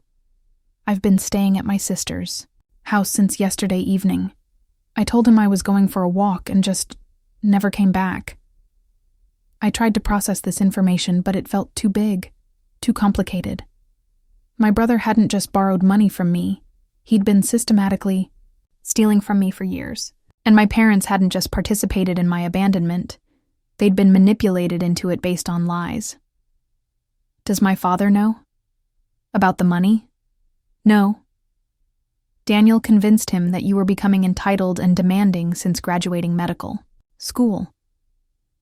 I've been staying at my sister's house since yesterday evening. I told him I was going for a walk and just never came back. I tried to process this information, but it felt too big, too complicated. My brother hadn't just borrowed money from me. He'd been systematically stealing from me for years. And my parents hadn't just participated in my abandonment. They'd been manipulated into it based on lies. Does my father know? About the money? No. Daniel convinced him that you were becoming entitled and demanding since graduating medical school.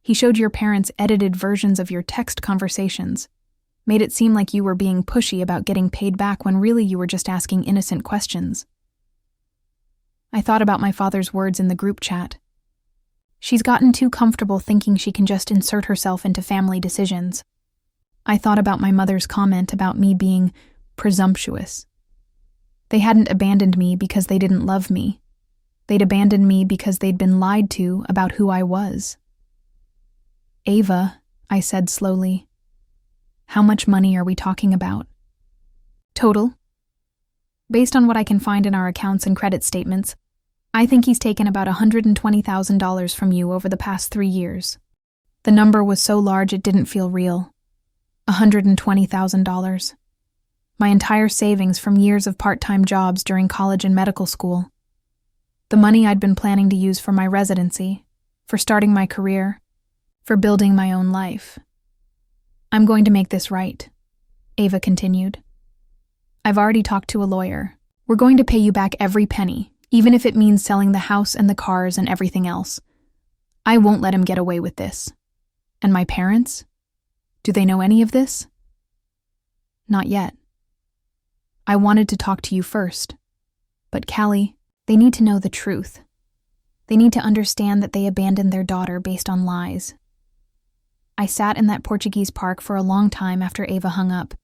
He showed your parents edited versions of your text conversations, made it seem like you were being pushy about getting paid back when really you were just asking innocent questions. I thought about my father's words in the group chat. She's gotten too comfortable thinking she can just insert herself into family decisions. I thought about my mother's comment about me being presumptuous. They hadn't abandoned me because they didn't love me. They'd abandoned me because they'd been lied to about who I was. "Ava," I said slowly, "how much money are we talking about?" "Total? Based on what I can find in our accounts and credit statements, I think he's taken about $120,000 from you over the past 3 years. The number was so large it didn't feel real. $120,000. My entire savings from years of part-time jobs during college and medical school. The money I'd been planning to use for my residency, for starting my career, for building my own life. I'm going to make this right," Ava continued. "I've already talked to a lawyer. We're going to pay you back every penny, even if it means selling the house and the cars and everything else. I won't let him get away with this. And my parents? Do they know any of this?" "Not yet. I wanted to talk to you first. But Callie, they need to know the truth. They need to understand that they abandoned their daughter based on lies." I sat in that Portuguese park for a long time after Ava hung up,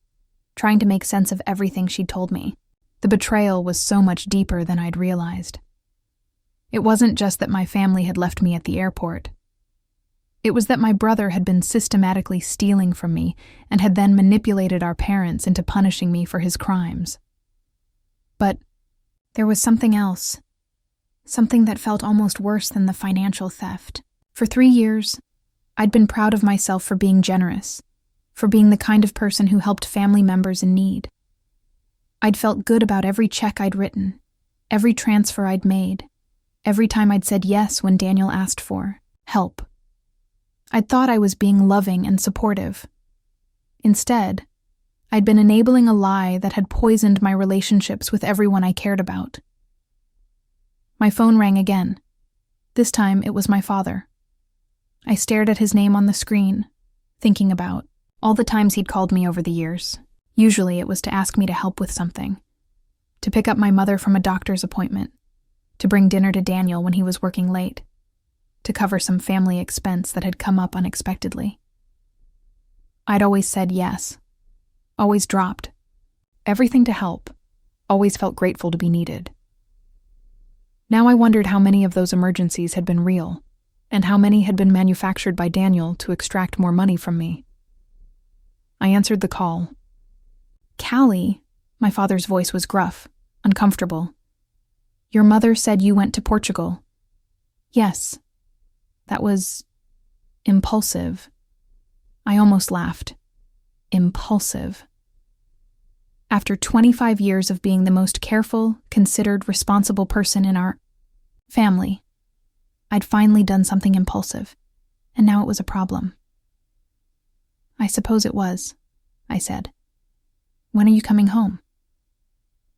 trying to make sense of everything she'd told me. The betrayal was so much deeper than I'd realized. It wasn't just that my family had left me at the airport. It was that my brother had been systematically stealing from me and had then manipulated our parents into punishing me for his crimes. But there was something else, something that felt almost worse than the financial theft. For 3 years, I'd been proud of myself for being generous, for being the kind of person who helped family members in need. I'd felt good about every check I'd written, every transfer I'd made, every time I'd said yes when Daniel asked for help. I'd thought I was being loving and supportive. Instead, I'd been enabling a lie that had poisoned my relationships with everyone I cared about. My phone rang again. This time it was my father. I stared at his name on the screen, thinking about all the times he'd called me over the years. Usually it was to ask me to help with something, to pick up my mother from a doctor's appointment, to bring dinner to Daniel when he was working late, to cover some family expense that had come up unexpectedly. I'd always said yes, always dropped, everything to help, always felt grateful to be needed. Now I wondered how many of those emergencies had been real, and how many had been manufactured by Daniel to extract more money from me. I answered the call. "Callie," my father's voice was gruff, uncomfortable. "Your mother said you went to Portugal." "Yes." That was impulsive. I almost laughed. Impulsive. After 25 years of being the most careful, considered, responsible person in our family, I'd finally done something impulsive, and now it was a problem. "I suppose it was," I said. "When are you coming home?"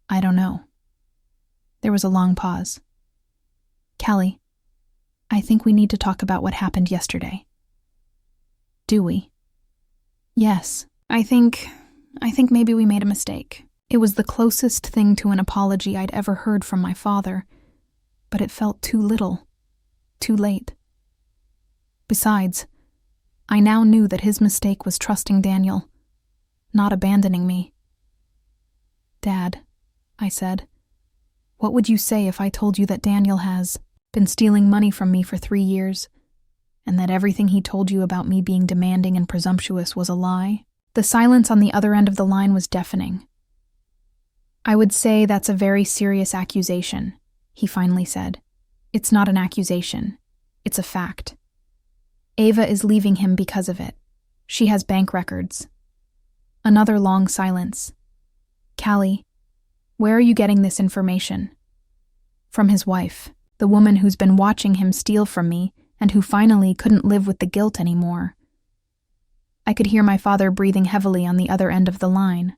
"I don't know." There was a long pause. "Callie, I think we need to talk about what happened yesterday." "Do we?" "Yes, I think maybe we made a mistake. It was the closest thing to an apology I'd ever heard from my father, but it felt too little, too late. Besides, I now knew that his mistake was trusting Daniel, not abandoning me. "Dad," I said, "what would you say if I told you that Daniel has been stealing money from me for 3 years, and that everything he told you about me being demanding and presumptuous was a lie?" The silence on the other end of the line was deafening. "I would say that's a very serious accusation," he finally said. "It's not an accusation. It's a fact. Ava is leaving him because of it. She has bank records." Another long silence. "Callie, where are you getting this information?" "From his wife, the woman who's been watching him steal from me and who finally couldn't live with the guilt anymore." I could hear my father breathing heavily on the other end of the line.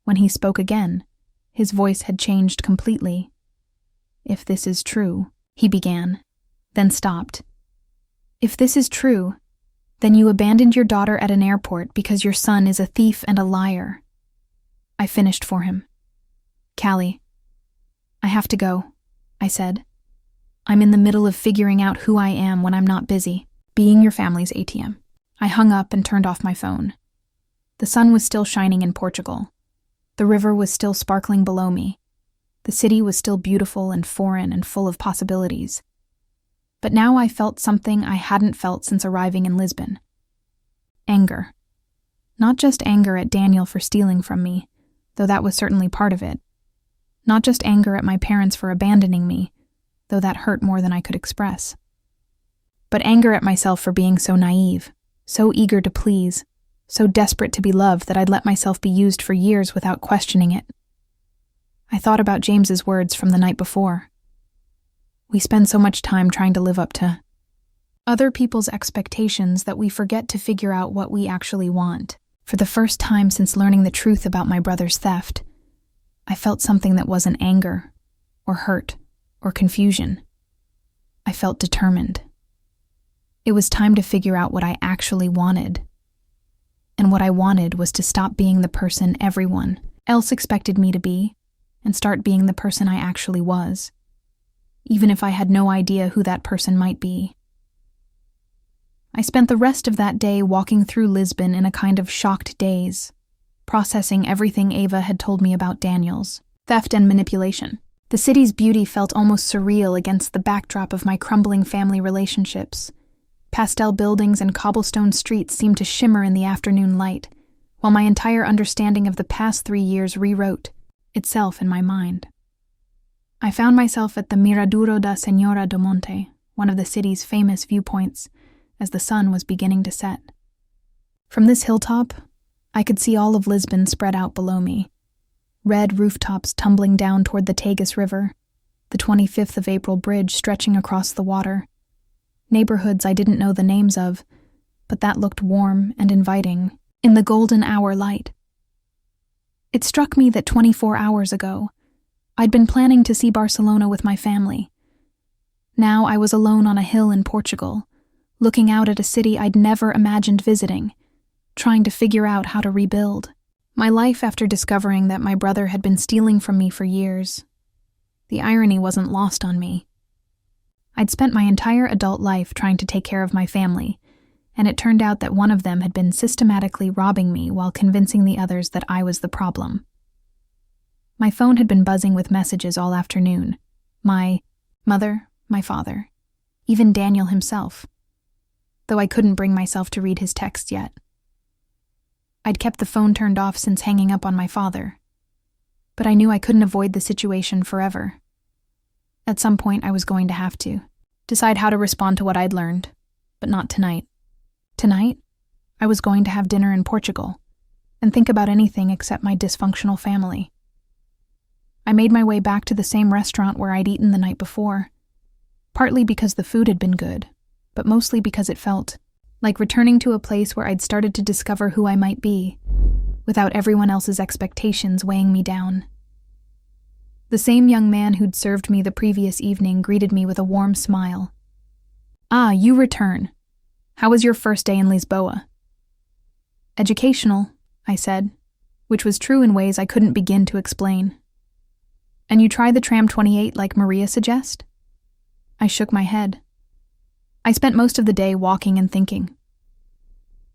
When he spoke again, his voice had changed completely. "If this is true," he began, then stopped. "If this is true, then you abandoned your daughter at an airport because your son is a thief and a liar." I finished for him. "Callie, I have to go," I said. I'm in the middle of figuring out who I am when I'm not busy, being your family's ATM. I hung up and turned off my phone. The sun was still shining in Portugal. The river was still sparkling below me. The city was still beautiful and foreign and full of possibilities. But now I felt something I hadn't felt since arriving in Lisbon. Anger. Not just anger at Daniel for stealing from me, though that was certainly part of it. Not just anger at my parents for abandoning me, though that hurt more than I could express. But anger at myself for being so naive, so eager to please, so desperate to be loved that I'd let myself be used for years without questioning it. I thought about James's words from the night before. We spend so much time trying to live up to other people's expectations that we forget to figure out what we actually want. For the first time since learning the truth about my brother's theft, I felt something that wasn't anger, or hurt, or confusion. I felt determined. It was time to figure out what I actually wanted. And what I wanted was to stop being the person everyone else expected me to be, and start being the person I actually was, even if I had no idea who that person might be. I spent the rest of that day walking through Lisbon in a kind of shocked daze, processing everything Ava had told me about Daniel's theft and manipulation. The city's beauty felt almost surreal against the backdrop of my crumbling family relationships. Pastel buildings and cobblestone streets seemed to shimmer in the afternoon light, while my entire understanding of the past 3 years rewrote itself in my mind. I found myself at the Miraduro da Senhora do Monte, one of the city's famous viewpoints, as the sun was beginning to set. From this hilltop, I could see all of Lisbon spread out below me. Red rooftops tumbling down toward the Tagus River, the 25th of April bridge stretching across the water, neighborhoods I didn't know the names of, but that looked warm and inviting in the golden hour light. It struck me that 24 hours ago, I'd been planning to see Barcelona with my family. Now I was alone on a hill in Portugal, looking out at a city I'd never imagined visiting, trying to figure out how to rebuild my life after discovering that my brother had been stealing from me for years. The irony wasn't lost on me. I'd spent my entire adult life trying to take care of my family, and it turned out that one of them had been systematically robbing me while convincing the others that I was the problem. My phone had been buzzing with messages all afternoon. My mother, my father, even Daniel himself, though I couldn't bring myself to read his text yet. I'd kept the phone turned off since hanging up on my father, but I knew I couldn't avoid the situation forever. At some point, I was going to have to decide how to respond to what I'd learned, but not tonight. Tonight, I was going to have dinner in Portugal and think about anything except my dysfunctional family. I made my way back to the same restaurant where I'd eaten the night before, partly because the food had been good, but mostly because it felt like returning to a place where I'd started to discover who I might be, without everyone else's expectations weighing me down. The same young man who'd served me the previous evening greeted me with a warm smile. "Ah, you return. How was your first day in Lisboa?" "Educational," I said, which was true in ways I couldn't begin to explain. "And you tried the tram 28 like Maria suggests?" I shook my head. I spent most of the day walking and thinking.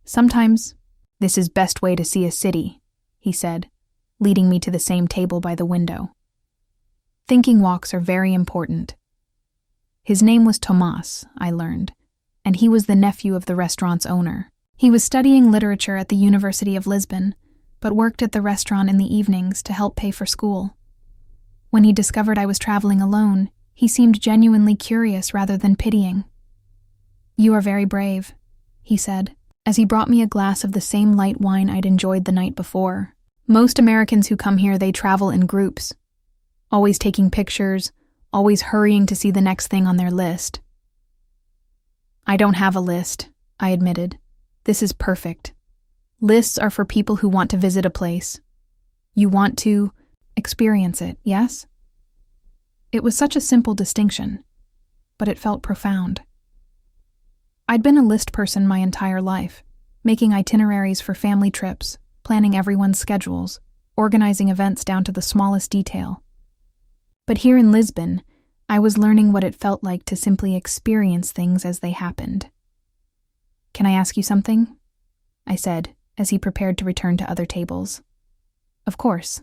"Sometimes, this is best way to see a city," he said, leading me to the same table by the window. Thinking walks are very important. His name was Tomás, I learned, and he was the nephew of the restaurant's owner. He was studying literature at the University of Lisbon, but worked at the restaurant in the evenings to help pay for school. When he discovered I was traveling alone, he seemed genuinely curious rather than pitying. "You are very brave," he said, as he brought me a glass of the same light wine I'd enjoyed the night before. "Most Americans who come here, they travel in groups, always taking pictures, always hurrying to see the next thing on their list." "I don't have a list," I admitted. "This is perfect. Lists are for people who want to visit a place. You want to experience it, yes?" It was such a simple distinction, but it felt profound. I'd been a list person my entire life, making itineraries for family trips, planning everyone's schedules, organizing events down to the smallest detail. But here in Lisbon, I was learning what it felt like to simply experience things as they happened. "Can I ask you something?" I said, as he prepared to return to other tables. "Of course."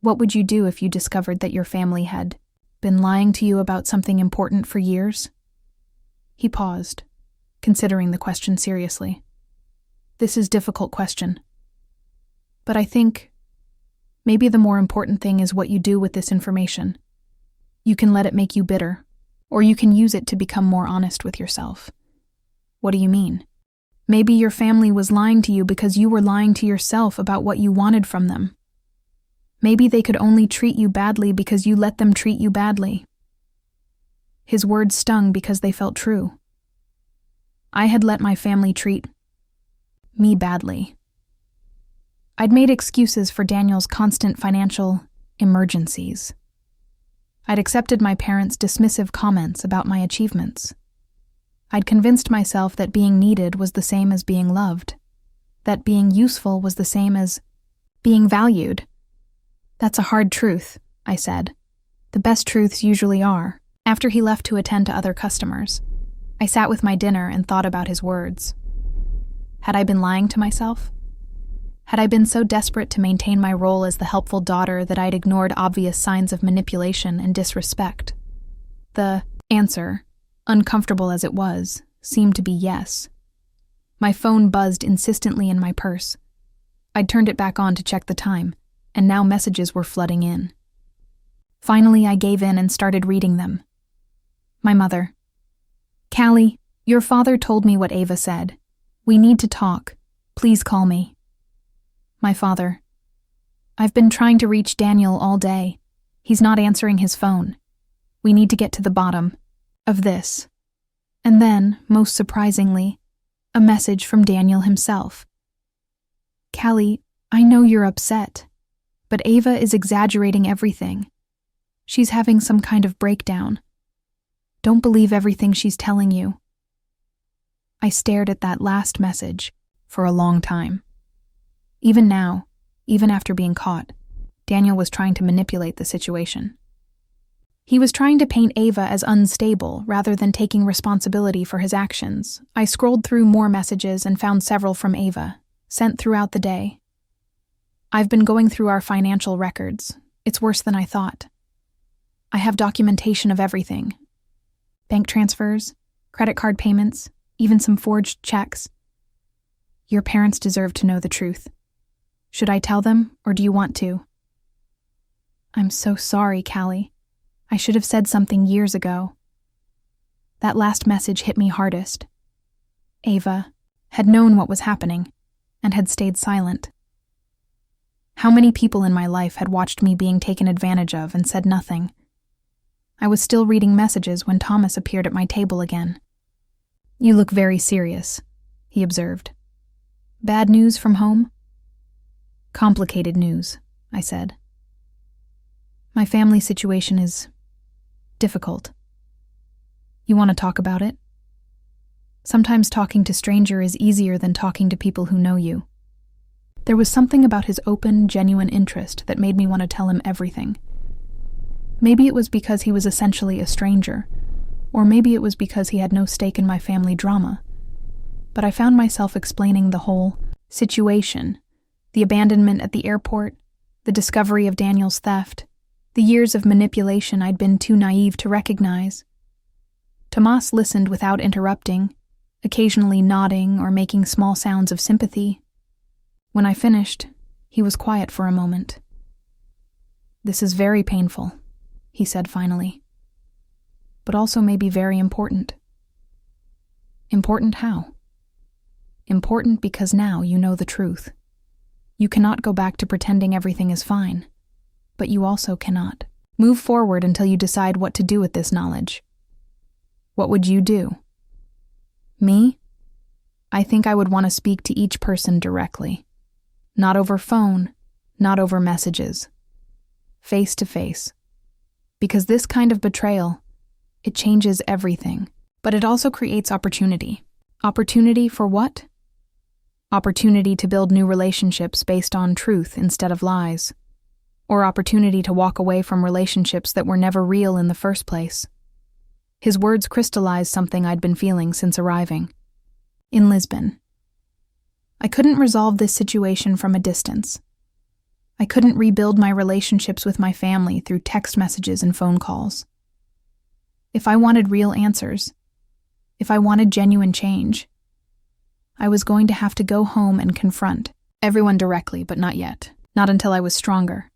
"What would you do if you discovered that your family had been lying to you about something important for years?" He paused, considering the question seriously. "This is a difficult question. But I think maybe the more important thing is what you do with this information. You can let it make you bitter, or you can use it to become more honest with yourself." "What do you mean?" "Maybe your family was lying to you because you were lying to yourself about what you wanted from them. Maybe they could only treat you badly because you let them treat you badly." His words stung because they felt true. I had let my family treat me badly. I'd made excuses for Daniel's constant financial emergencies. I'd accepted my parents' dismissive comments about my achievements. I'd convinced myself that being needed was the same as being loved, that being useful was the same as being valued. "That's a hard truth," I said. "The best truths usually are." After he left to attend to other customers, I sat with my dinner and thought about his words. Had I been lying to myself? Had I been so desperate to maintain my role as the helpful daughter that I'd ignored obvious signs of manipulation and disrespect? The answer, uncomfortable as it was, seemed to be yes. My phone buzzed insistently in my purse. I'd turned it back on to check the time, and now messages were flooding in. Finally, I gave in and started reading them. My mother. "Callie, your father told me what Ava said. We need to talk. Please call me." My father. "I've been trying to reach Daniel all day. He's not answering his phone. We need to get to the bottom of this." And then, most surprisingly, a message from Daniel himself. "Callie, I know you're upset, but Ava is exaggerating everything. She's having some kind of breakdown. Don't believe everything she's telling you." I stared at that last message for a long time. Even now, even after being caught, Daniel was trying to manipulate the situation. He was trying to paint Ava as unstable rather than taking responsibility for his actions. I scrolled through more messages and found several from Ava, sent throughout the day. "I've been going through our financial records. It's worse than I thought. I have documentation of everything. Bank transfers, credit card payments, even some forged checks. Your parents deserve to know the truth. Should I tell them, or do you want to?" "I'm so sorry, Callie. I should have said something years ago." That last message hit me hardest. Ava had known what was happening and had stayed silent. How many people in my life had watched me being taken advantage of and said nothing? I was still reading messages when Thomas appeared at my table again. "You look very serious," he observed. "Bad news from home?" "Complicated news," I said. "My family situation is difficult. You want to talk about it?" Sometimes talking to strangers is easier than talking to people who know you. There was something about his open, genuine interest that made me want to tell him everything. Maybe it was because he was essentially a stranger, or maybe it was because he had no stake in my family drama. But I found myself explaining the whole situation, the abandonment at the airport, the discovery of Daniel's theft, the years of manipulation I'd been too naive to recognize. Tomas listened without interrupting, occasionally nodding or making small sounds of sympathy. When I finished, he was quiet for a moment. "This is very painful," he said finally, "but also maybe very important." "Important how?" "Important because now you know the truth. You cannot go back to pretending everything is fine, but you also cannot move forward until you decide what to do with this knowledge." "What would you do?" "Me? I think I would want to speak to each person directly. Not over phone, not over messages. Face to face. Because this kind of betrayal, it changes everything, but it also creates opportunity. Opportunity for what? Opportunity to build new relationships based on truth instead of lies. or opportunity to walk away from relationships that were never real in the first place. His words crystallized something I'd been feeling since arriving. In Lisbon. I couldn't resolve this situation from a distance. I couldn't rebuild my relationships with my family through text messages and phone calls. If I wanted real answers, if I wanted genuine change, I was going to have to go home and confront everyone directly, but not yet. Not until I was stronger.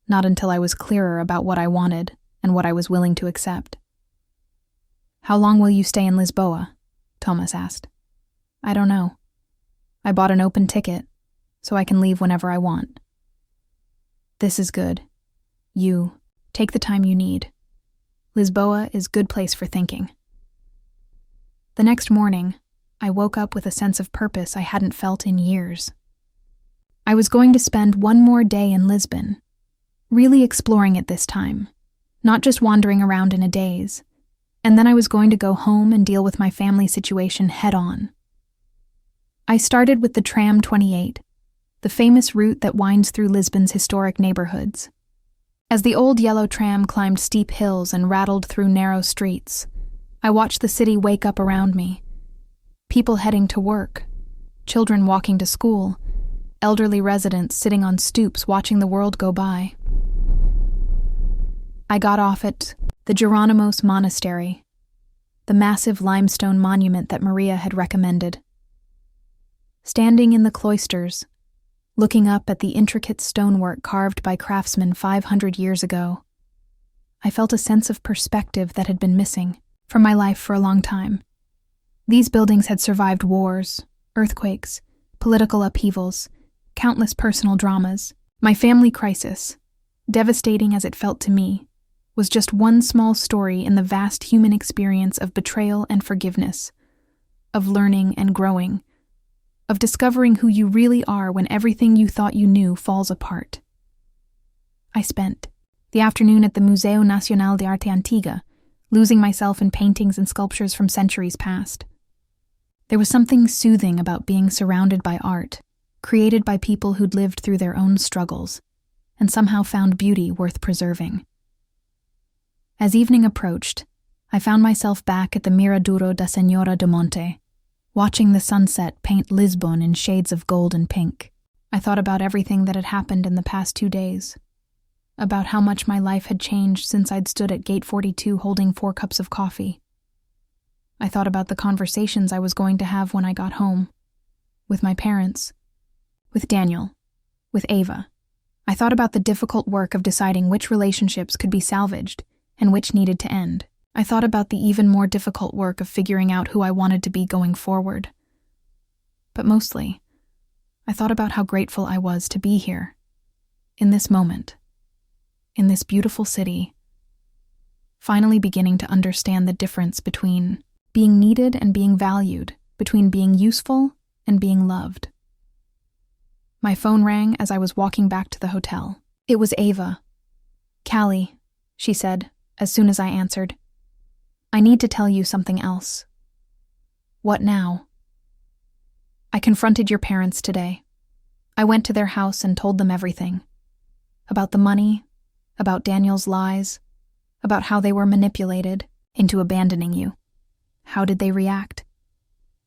Not until I was clearer about what I wanted and what I was willing to accept. "How long will you stay in Lisboa?" Thomas asked. "I don't know. I bought an open ticket, so I can leave whenever I want." "This is good. You take the time you need. Lisboa is a good place for thinking." The next morning, I woke up with a sense of purpose I hadn't felt in years. I was going to spend one more day in Lisbon, really exploring it this time, not just wandering around in a daze, and then I was going to go home and deal with my family situation head-on. I started with the Tram 28, the famous route that winds through Lisbon's historic neighborhoods. As the old yellow tram climbed steep hills and rattled through narrow streets, I watched the city wake up around me. People heading to work, children walking to school, elderly residents sitting on stoops watching the world go by. I got off at the Geronimos Monastery, the massive limestone monument that Maria had recommended. Standing in the cloisters, looking up at the intricate stonework carved by craftsmen 500 years ago, I felt a sense of perspective that had been missing from my life for a long time. These buildings had survived wars, earthquakes, political upheavals, countless personal dramas. My family crisis, devastating as it felt to me, was just one small story in the vast human experience of betrayal and forgiveness, of learning and growing, of discovering who you really are when everything you thought you knew falls apart. I spent the afternoon at the Museo Nacional de Arte Antiga, losing myself in paintings and sculptures from centuries past. There was something soothing about being surrounded by art, created by people who'd lived through their own struggles, and somehow found beauty worth preserving. As evening approached, I found myself back at the Miraduro da Senhora de Monte, watching the sunset paint Lisbon in shades of gold and pink. I thought about everything that had happened in the past 2 days, about how much my life had changed since I'd stood at Gate 42 holding 4 cups of coffee. I thought about the conversations I was going to have when I got home, with my parents, with Daniel, with Ava. I thought about the difficult work of deciding which relationships could be salvaged and which needed to end. I thought about the even more difficult work of figuring out who I wanted to be going forward. But mostly, I thought about how grateful I was to be here, in this moment, in this beautiful city, finally beginning to understand the difference between being needed and being valued, between being useful and being loved. My phone rang as I was walking back to the hotel. It was Ava. "Callie," she said, as soon as I answered. "I need to tell you something else." "What now?" "I confronted your parents today. I went to their house and told them everything. About the money, about Daniel's lies, about how they were manipulated into abandoning you. How did they react?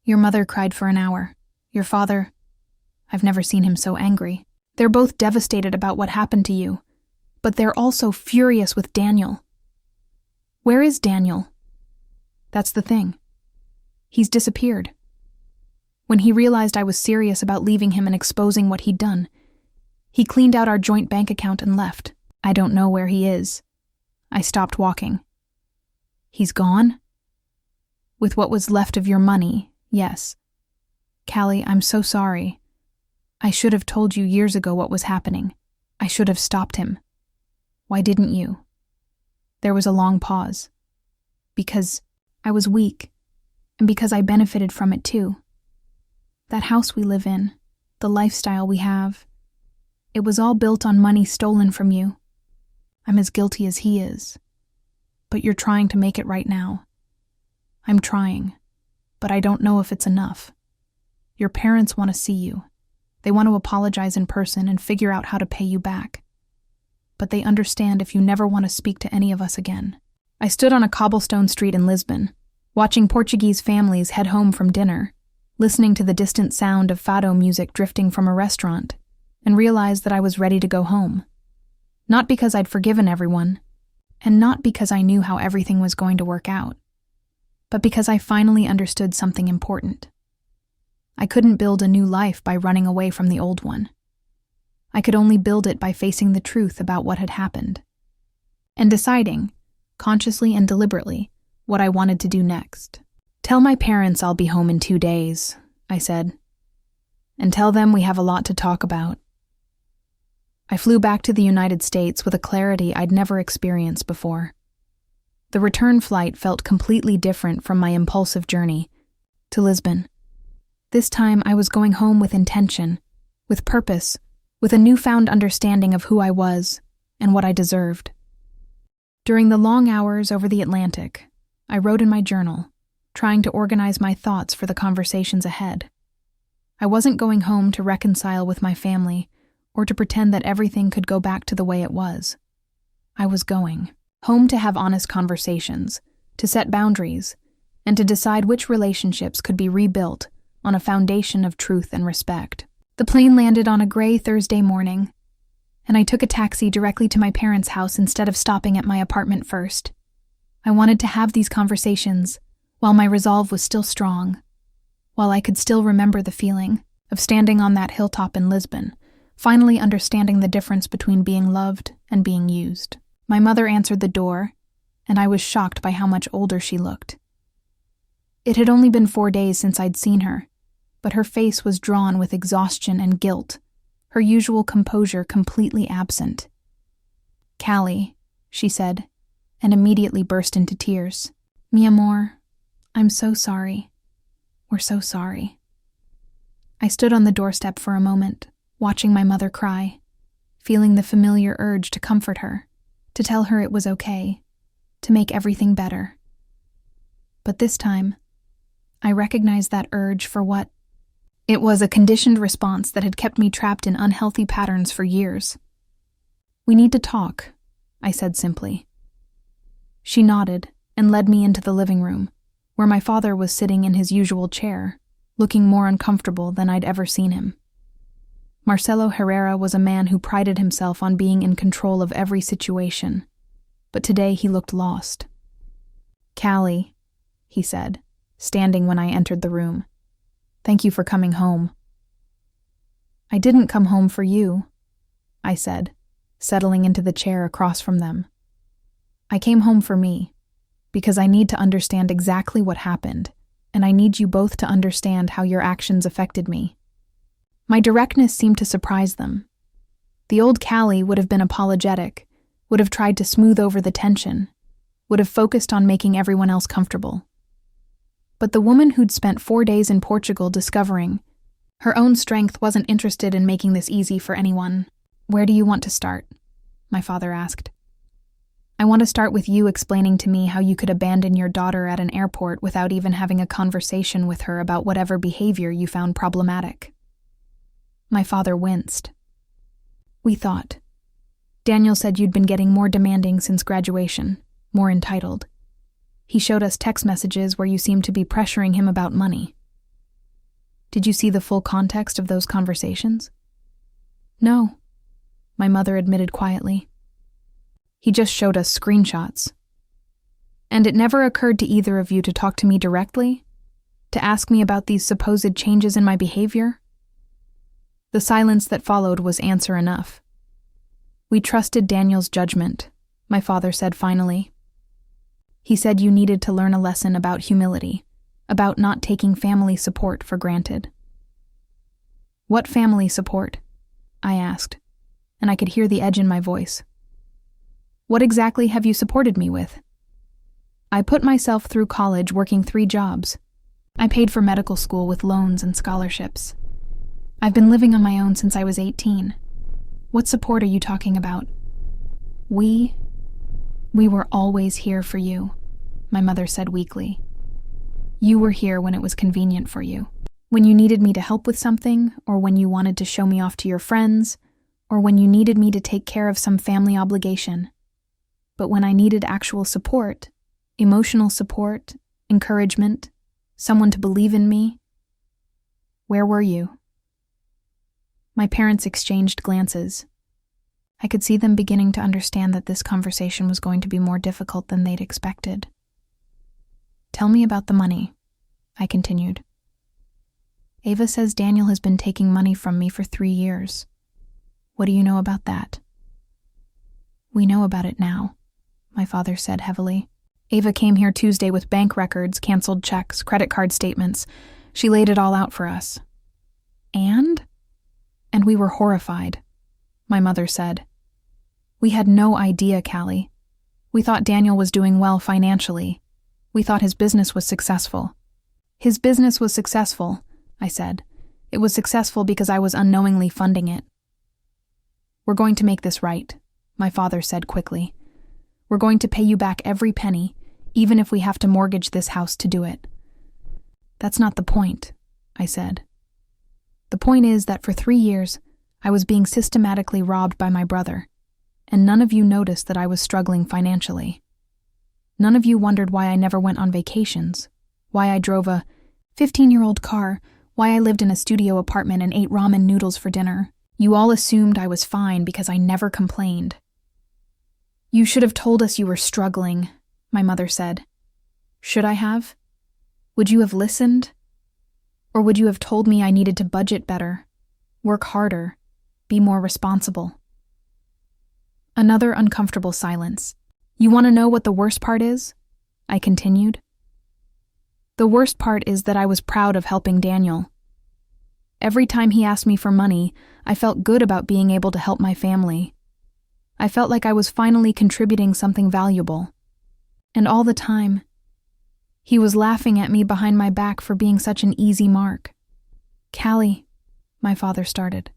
Your mother cried for an hour. Your father, I've never seen him so angry. They're both devastated about what happened to you, but they're also furious with Daniel. Where is Daniel? That's the thing. He's disappeared. When he realized I was serious about leaving him and exposing what he'd done, he cleaned out our joint bank account and left. I don't know where he is. I stopped walking." "He's gone?" "With what was left of your money, yes. Callie, I'm so sorry. I should have told you years ago what was happening. I should have stopped him. Why didn't you?" There was a long pause. "Because I was weak, and because I benefited from it too. That house we live in, the lifestyle we have, it was all built on money stolen from you. I'm as guilty as he is. But you're trying to make it right now. I'm trying, but I don't know if it's enough. Your parents want to see you. They want to apologize in person and figure out how to pay you back. but they understand if you never want to speak to any of us again. I stood on a cobblestone street in Lisbon, watching Portuguese families head home from dinner, listening to the distant sound of fado music drifting from a restaurant, and realized that I was ready to go home. Not because I'd forgiven everyone, and not because I knew how everything was going to work out, but because I finally understood something important. I couldn't build a new life by running away from the old one. I could only build it by facing the truth about what had happened, and deciding, consciously and deliberately, what I wanted to do next. "Tell my parents I'll be home in 2 days," I said, "and tell them we have a lot to talk about." I flew back to the United States with a clarity I'd never experienced before. The return flight felt completely different from my impulsive journey to Lisbon. This time I was going home with intention, with purpose, with a newfound understanding of who I was and what I deserved. During the long hours over the Atlantic, I wrote in my journal, trying to organize my thoughts for the conversations ahead. I wasn't going home to reconcile with my family or to pretend that everything could go back to the way it was. I was going home to have honest conversations, to set boundaries, and to decide which relationships could be rebuilt on a foundation of truth and respect. The plane landed on a gray Thursday morning, and I took a taxi directly to my parents' house instead of stopping at my apartment first. I wanted to have these conversations while my resolve was still strong, while I could still remember the feeling of standing on that hilltop in Lisbon, finally understanding the difference between being loved and being used. My mother answered the door, and I was shocked by how much older she looked. It had only been 4 days since I'd seen her, but her face was drawn with exhaustion and guilt, her usual composure completely absent. "Callie," she said, and immediately burst into tears. "Mi amor, I'm so sorry. We're so sorry." I stood on the doorstep for a moment, watching my mother cry, feeling the familiar urge to comfort her, to tell her it was okay, to make everything better. But this time, I recognized that urge for what it was: a conditioned response that had kept me trapped in unhealthy patterns for years. "We need to talk," I said simply. She nodded and led me into the living room, where my father was sitting in his usual chair, looking more uncomfortable than I'd ever seen him. Marcelo Herrera was a man who prided himself on being in control of every situation, but today he looked lost. "Callie," he said, standing when I entered the room. "Thank you for coming home." "I didn't come home for you," I said, settling into the chair across from them. "I came home for me, because I need to understand exactly what happened, and I need you both to understand how your actions affected me." My directness seemed to surprise them. The old Callie would have been apologetic, would have tried to smooth over the tension, would have focused on making everyone else comfortable. But the woman who'd spent 4 days in Portugal discovering her own strength wasn't interested in making this easy for anyone. "Where do you want to start?" my father asked. "I want to start with you explaining to me how you could abandon your daughter at an airport without even having a conversation with her about whatever behavior you found problematic." My father winced. "We thought. Daniel said you'd been getting more demanding since graduation, more entitled. He showed us text messages where you seemed to be pressuring him about money." "Did you see the full context of those conversations?" "No," my mother admitted quietly. "He just showed us screenshots." "And it never occurred to either of you to talk to me directly? To ask me about these supposed changes in my behavior?" The silence that followed was answer enough. "We trusted Daniel's judgment," my father said finally. "He said you needed to learn a lesson about humility, about not taking family support for granted." "What family support?" I asked, and I could hear the edge in my voice. "What exactly have you supported me with?" "I put myself through college working 3 jobs. I paid for medical school with loans and scholarships. I've been living on my own since I was 18. What support are you talking about?" We were always here for you," my mother said weakly. "You were here when it was convenient for you. When you needed me to help with something, or when you wanted to show me off to your friends, or when you needed me to take care of some family obligation. But when I needed actual support, emotional support, encouragement, someone to believe in me, where were you?" My parents exchanged glances. I could see them beginning to understand that this conversation was going to be more difficult than they'd expected. "Tell me about the money," I continued. "Ava says Daniel has been taking money from me for 3 years. What do you know about that?" "We know about it now," my father said heavily. "Ava came here Tuesday with bank records, canceled checks, credit card statements. She laid it all out for us." And we were horrified," my mother said. "We had no idea, Callie. We thought Daniel was doing well financially. We thought his business was successful." "His business was successful," I said. "It was successful because I was unknowingly funding it." "We're going to make this right," my father said quickly. "We're going to pay you back every penny, even if we have to mortgage this house to do it." "That's not the point," I said. "The point is that for 3 years, I was being systematically robbed by my brother, and none of you noticed that I was struggling financially. None of you wondered why I never went on vacations, why I drove a 15-year-old car, why I lived in a studio apartment and ate ramen noodles for dinner. You all assumed I was fine because I never complained." "You should have told us you were struggling," my mother said. "Should I have? Would you have listened? Or would you have told me I needed to budget better, work harder, be more responsible?" Another uncomfortable silence. "You want to know what the worst part is?" I continued. "The worst part is that I was proud of helping Daniel. Every time he asked me for money, I felt good about being able to help my family. I felt like I was finally contributing something valuable. And all the time, he was laughing at me behind my back for being such an easy mark." "Callie," my father started.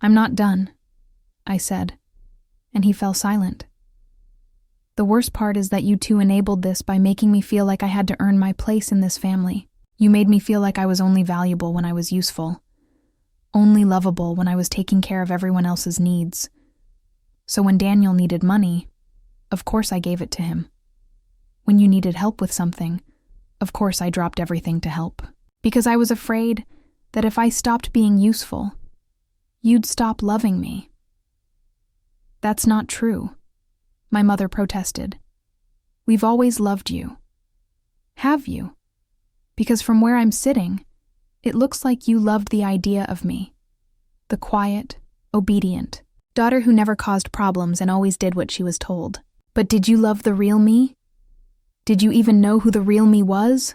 "I'm not done," I said, and he fell silent. "The worst part is that you two enabled this by making me feel like I had to earn my place in this family. You made me feel like I was only valuable when I was useful, only lovable when I was taking care of everyone else's needs. So when Daniel needed money, of course I gave it to him. When you needed help with something, of course I dropped everything to help. Because I was afraid that if I stopped being useful, you'd stop loving me." "That's not true," my mother protested. "We've always loved you." "Have you? Because from where I'm sitting, it looks like you loved the idea of me. The quiet, obedient daughter who never caused problems and always did what she was told. But did you love the real me? Did you even know who the real me was?"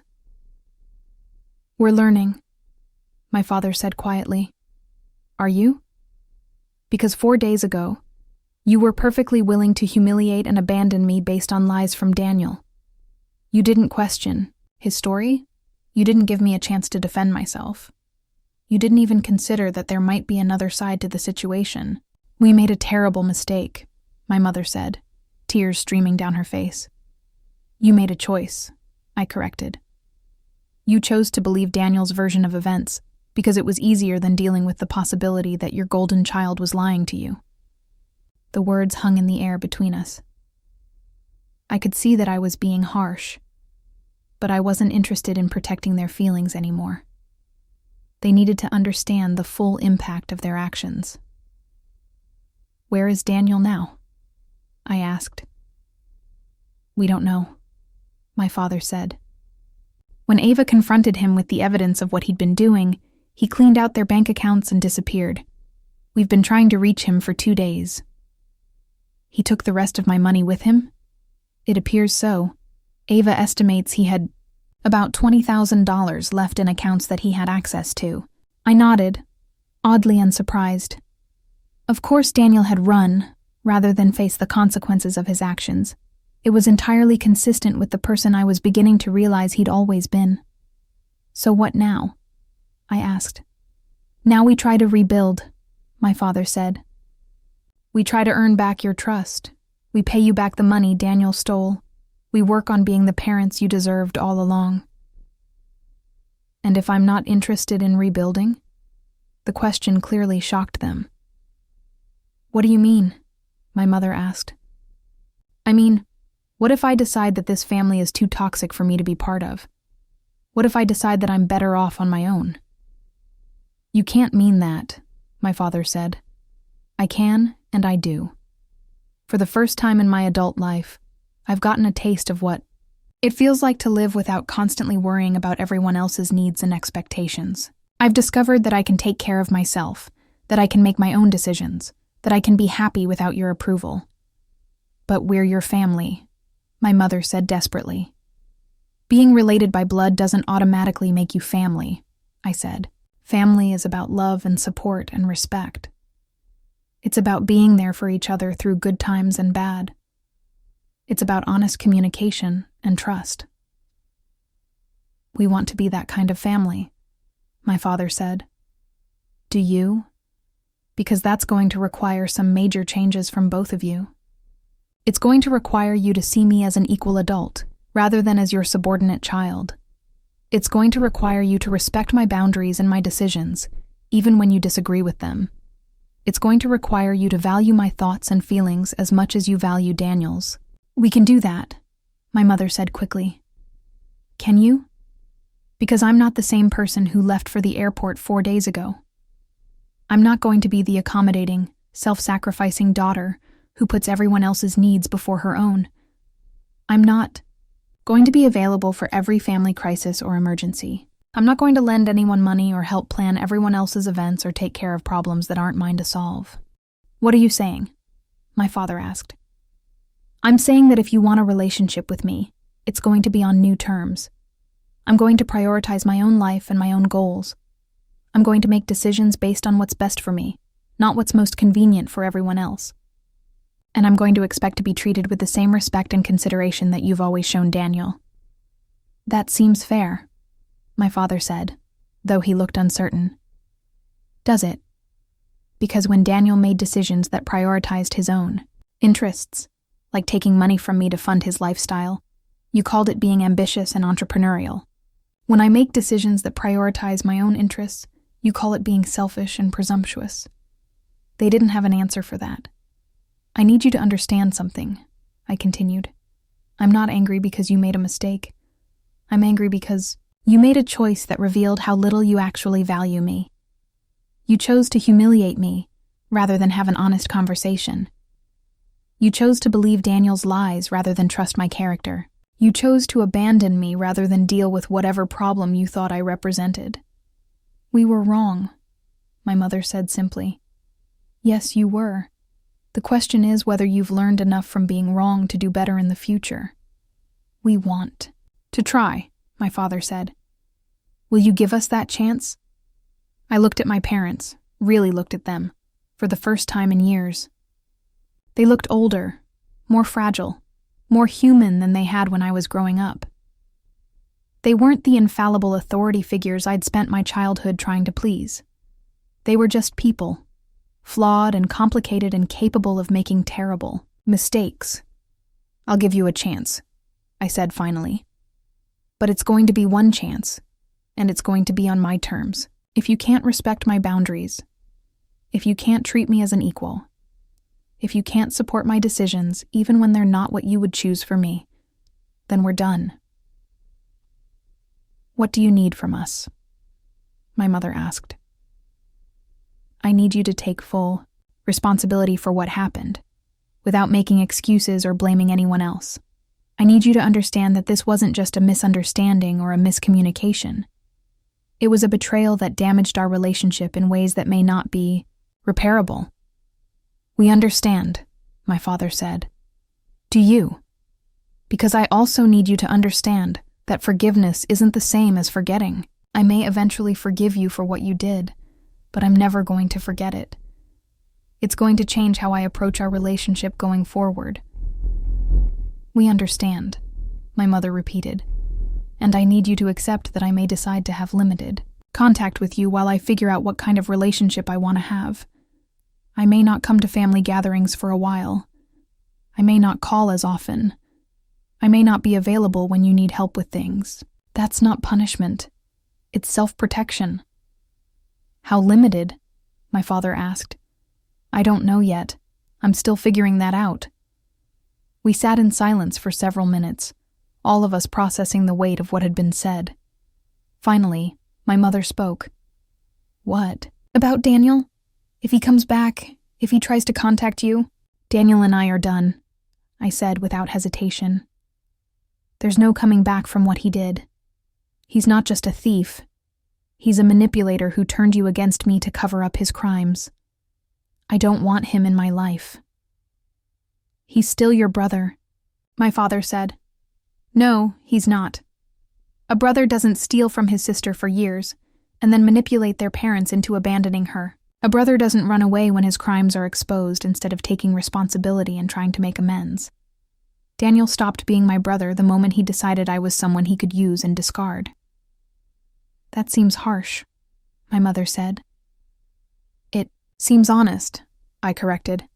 "We're learning," my father said quietly. "Are you? Because 4 days ago, you were perfectly willing to humiliate and abandon me based on lies from Daniel. You didn't question his story. You didn't give me a chance to defend myself. You didn't even consider that there might be another side to the situation. We made a terrible mistake," my mother said, tears streaming down her face. "You made a choice," I corrected. "You chose to believe Daniel's version of events because it was easier than dealing with the possibility that your golden child was lying to you." The words hung in the air between us. I could see that I was being harsh, but I wasn't interested in protecting their feelings anymore. They needed to understand the full impact of their actions. "Where is Daniel now?" I asked. "We don't know," my father said. When Ava confronted him with the evidence of what he'd been doing, he cleaned out their bank accounts and disappeared. We've been trying to reach him for 2 days. He took the rest of my money with him? It appears so. Ava estimates he had about $20,000 left in accounts that he had access to. I nodded, oddly unsurprised. Of course Daniel had run, rather than face the consequences of his actions. It was entirely consistent with the person I was beginning to realize he'd always been. "So what now?" I asked. "Now we try to rebuild," my father said. "We try to earn back your trust. We pay you back the money Daniel stole. We work on being the parents you deserved all along." "And if I'm not interested in rebuilding?" The question clearly shocked them. What do you mean? My mother asked. I mean, what if I decide that this family is too toxic for me to be part of? What if I decide that I'm better off on my own? You can't mean that, my father said. I can, and I do. For the first time in my adult life, I've gotten a taste of what it feels like to live without constantly worrying about everyone else's needs and expectations. I've discovered that I can take care of myself, that I can make my own decisions, that I can be happy without your approval. But we're your family, my mother said desperately. Being related by blood doesn't automatically make you family, I said. Family is about love and support and respect. It's about being there for each other through good times and bad. It's about honest communication and trust. We want to be that kind of family, my father said. Do you? Because that's going to require some major changes from both of you. It's going to require you to see me as an equal adult, rather than as your subordinate child. It's going to require you to respect my boundaries and my decisions, even when you disagree with them. It's going to require you to value my thoughts and feelings as much as you value Daniel's. We can do that, my mother said quickly. Can you? Because I'm not the same person who left for the airport 4 days ago. I'm not going to be the accommodating, self-sacrificing daughter who puts everyone else's needs before her own. I'm not going to be available for every family crisis or emergency. I'm not going to lend anyone money or help plan everyone else's events or take care of problems that aren't mine to solve. What are you saying? My father asked. I'm saying that if you want a relationship with me, it's going to be on new terms. I'm going to prioritize my own life and my own goals. I'm going to make decisions based on what's best for me, not what's most convenient for everyone else. And I'm going to expect to be treated with the same respect and consideration that you've always shown Daniel. That seems fair, my father said, though he looked uncertain. Does it? Because when Daniel made decisions that prioritized his own interests, like taking money from me to fund his lifestyle, you called it being ambitious and entrepreneurial. When I make decisions that prioritize my own interests, you call it being selfish and presumptuous. They didn't have an answer for that. I need you to understand something, I continued. I'm not angry because you made a mistake. I'm angry because you made a choice that revealed how little you actually value me. You chose to humiliate me rather than have an honest conversation. You chose to believe Daniel's lies rather than trust my character. You chose to abandon me rather than deal with whatever problem you thought I represented. We were wrong, my mother said simply. Yes, you were. The question is whether you've learned enough from being wrong to do better in the future. We want to try, my father said. Will you give us that chance? I looked at my parents, really looked at them, for the first time in years. They looked older, more fragile, more human than they had when I was growing up. They weren't the infallible authority figures I'd spent my childhood trying to please. They were just people, flawed and complicated and capable of making terrible mistakes. I'll give you a chance, I said finally. But it's going to be one chance, and it's going to be on my terms. If you can't respect my boundaries, if you can't treat me as an equal, if you can't support my decisions even when they're not what you would choose for me, then we're done. What do you need from us? My mother asked. I need you to take full responsibility for what happened, without making excuses or blaming anyone else. I need you to understand that this wasn't just a misunderstanding or a miscommunication. It was a betrayal that damaged our relationship in ways that may not be repairable. We understand, my father said. Do you? Because I also need you to understand that forgiveness isn't the same as forgetting. I may eventually forgive you for what you did, but I'm never going to forget it. It's going to change how I approach our relationship going forward. We understand, my mother repeated, and I need you to accept that I may decide to have limited contact with you while I figure out what kind of relationship I want to have. I may not come to family gatherings for a while. I may not call as often. I may not be available when you need help with things. That's not punishment. It's self-protection. How limited? My father asked. I don't know yet, I'm still figuring that out." We sat in silence for several minutes, all of us processing the weight of what had been said. Finally, my mother spoke. "What? About Daniel? If he comes back, if he tries to contact you?" "Daniel and I are done," I said without hesitation. "There's no coming back from what he did. He's not just a thief. He's a manipulator who turned you against me to cover up his crimes. I don't want him in my life." "He's still your brother," my father said. "No, he's not. A brother doesn't steal from his sister for years and then manipulate their parents into abandoning her. A brother doesn't run away when his crimes are exposed instead of taking responsibility and trying to make amends. Daniel stopped being my brother the moment he decided I was someone he could use and discard." "That seems harsh," my mother said. "It seems honest," I corrected.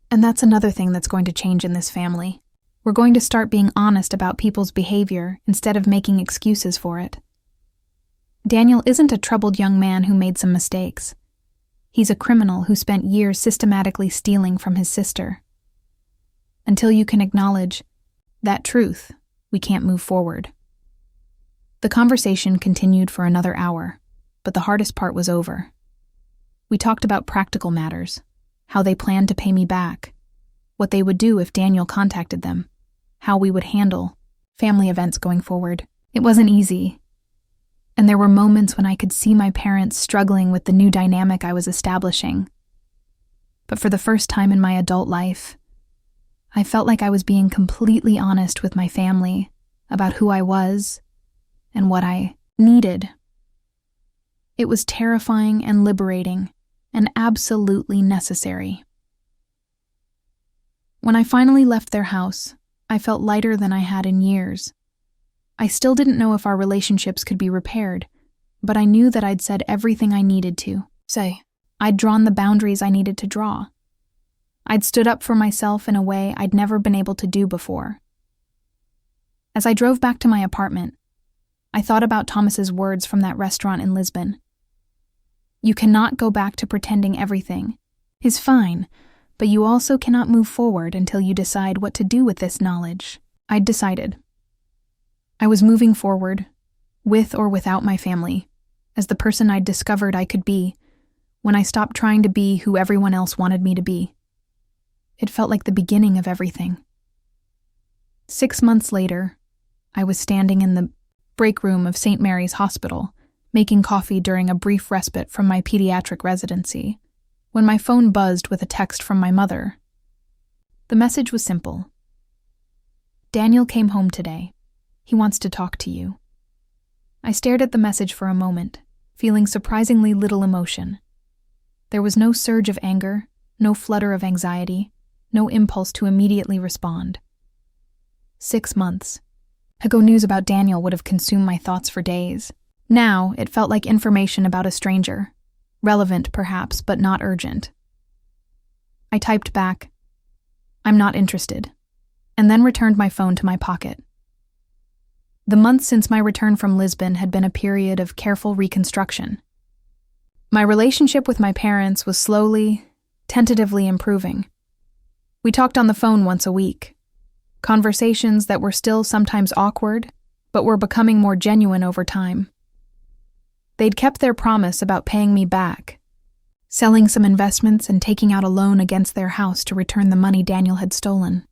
"And that's another thing that's going to change in this family. We're going to start being honest about people's behavior instead of making excuses for it. Daniel isn't a troubled young man who made some mistakes. He's a criminal who spent years systematically stealing from his sister. Until you can acknowledge that truth, we can't move forward." The conversation continued for another hour, but the hardest part was over. We talked about practical matters, how they planned to pay me back, what they would do if Daniel contacted them, how we would handle family events going forward. It wasn't easy, and there were moments when I could see my parents struggling with the new dynamic I was establishing. But for the first time in my adult life, I felt like I was being completely honest with my family about who I was and what I needed. It was terrifying and liberating and absolutely necessary. When I finally left their house, I felt lighter than I had in years. I still didn't know if our relationships could be repaired, but I knew that I'd said everything I needed to say. I'd drawn the boundaries I needed to draw. I'd stood up for myself in a way I'd never been able to do before. As I drove back to my apartment, I thought about Thomas's words from that restaurant in Lisbon. "You cannot go back to pretending everything is fine, but you also cannot move forward until you decide what to do with this knowledge." I'd decided. I was moving forward, with or without my family, as the person I'd discovered I could be when I stopped trying to be who everyone else wanted me to be. It felt like the beginning of everything. 6 months later, I was standing in the break room of St. Mary's Hospital, making coffee during a brief respite from my pediatric residency, when my phone buzzed with a text from my mother. The message was simple. "Daniel came home today. He wants to talk to you." I stared at the message for a moment, feeling surprisingly little emotion. There was no surge of anger, no flutter of anxiety, no impulse to immediately respond. 6 months ago, news about Daniel would have consumed my thoughts for days. Now, it felt like information about a stranger. Relevant, perhaps, but not urgent. I typed back, "I'm not interested," and then returned my phone to my pocket. The months since my return from Lisbon had been a period of careful reconstruction. My relationship with my parents was slowly, tentatively improving. We talked on the phone once a week. Conversations that were still sometimes awkward, but were becoming more genuine over time. They'd kept their promise about paying me back, selling some investments and taking out a loan against their house to return the money Daniel had stolen.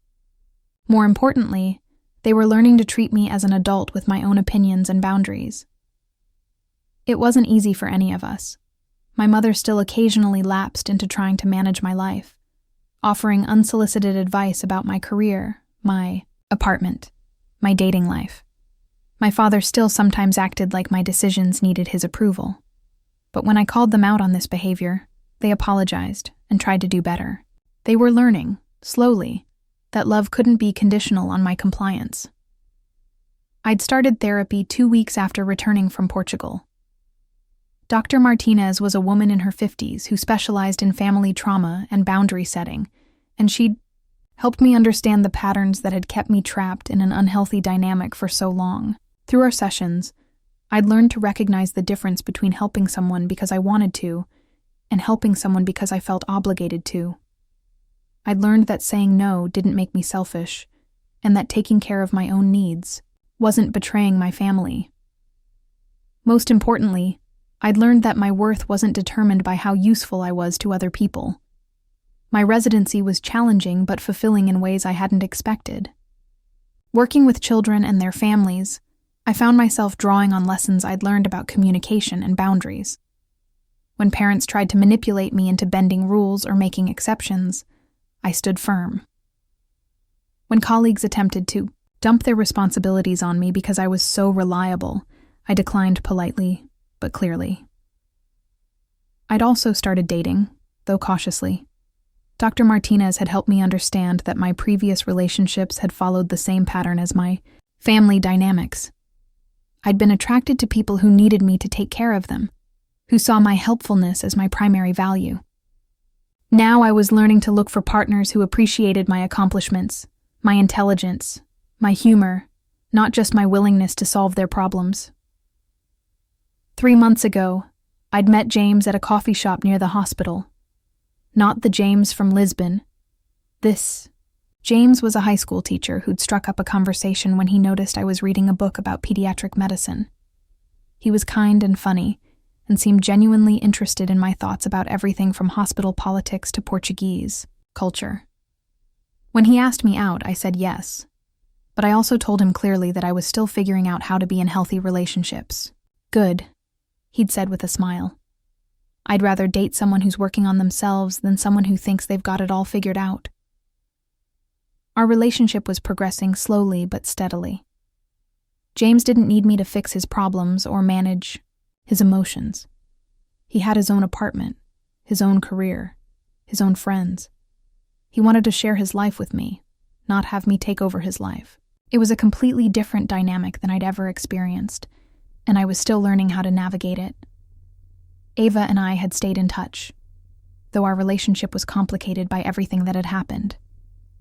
More importantly, they were learning to treat me as an adult with my own opinions and boundaries. It wasn't easy for any of us. My mother still occasionally lapsed into trying to manage my life, offering unsolicited advice about my career, my apartment, my dating life. My father still sometimes acted like my decisions needed his approval. But when I called them out on this behavior, they apologized and tried to do better. They were learning, slowly, that love couldn't be conditional on my compliance. I'd started therapy 2 weeks after returning from Portugal. Dr. Martinez was a woman in her 50s who specialized in family trauma and boundary setting, and she'd helped me understand the patterns that had kept me trapped in an unhealthy dynamic for so long. Through our sessions, I'd learned to recognize the difference between helping someone because I wanted to and helping someone because I felt obligated to. I'd learned that saying no didn't make me selfish, and that taking care of my own needs wasn't betraying my family. Most importantly, I'd learned that my worth wasn't determined by how useful I was to other people. My residency was challenging but fulfilling in ways I hadn't expected. Working with children and their families, I found myself drawing on lessons I'd learned about communication and boundaries. When parents tried to manipulate me into bending rules or making exceptions, I stood firm. When colleagues attempted to dump their responsibilities on me because I was so reliable, I declined politely, but clearly. I'd also started dating, though cautiously. Dr. Martinez had helped me understand that my previous relationships had followed the same pattern as my family dynamics. I'd been attracted to people who needed me to take care of them, who saw my helpfulness as my primary value. Now I was learning to look for partners who appreciated my accomplishments, my intelligence, my humor, not just my willingness to solve their problems. 3 months ago, I'd met James at a coffee shop near the hospital. Not the James from Lisbon. James was a high school teacher who'd struck up a conversation when he noticed I was reading a book about pediatric medicine. He was kind and funny, and seemed genuinely interested in my thoughts about everything from hospital politics to Portuguese culture. When he asked me out, I said yes, but I also told him clearly that I was still figuring out how to be in healthy relationships. Good, he'd said with a smile. I'd rather date someone who's working on themselves than someone who thinks they've got it all figured out. Our relationship was progressing slowly but steadily. James didn't need me to fix his problems or manage his emotions. He had his own apartment, his own career, his own friends. He wanted to share his life with me, not have me take over his life. It was a completely different dynamic than I'd ever experienced, and I was still learning how to navigate it. Ava and I had stayed in touch, though our relationship was complicated by everything that had happened.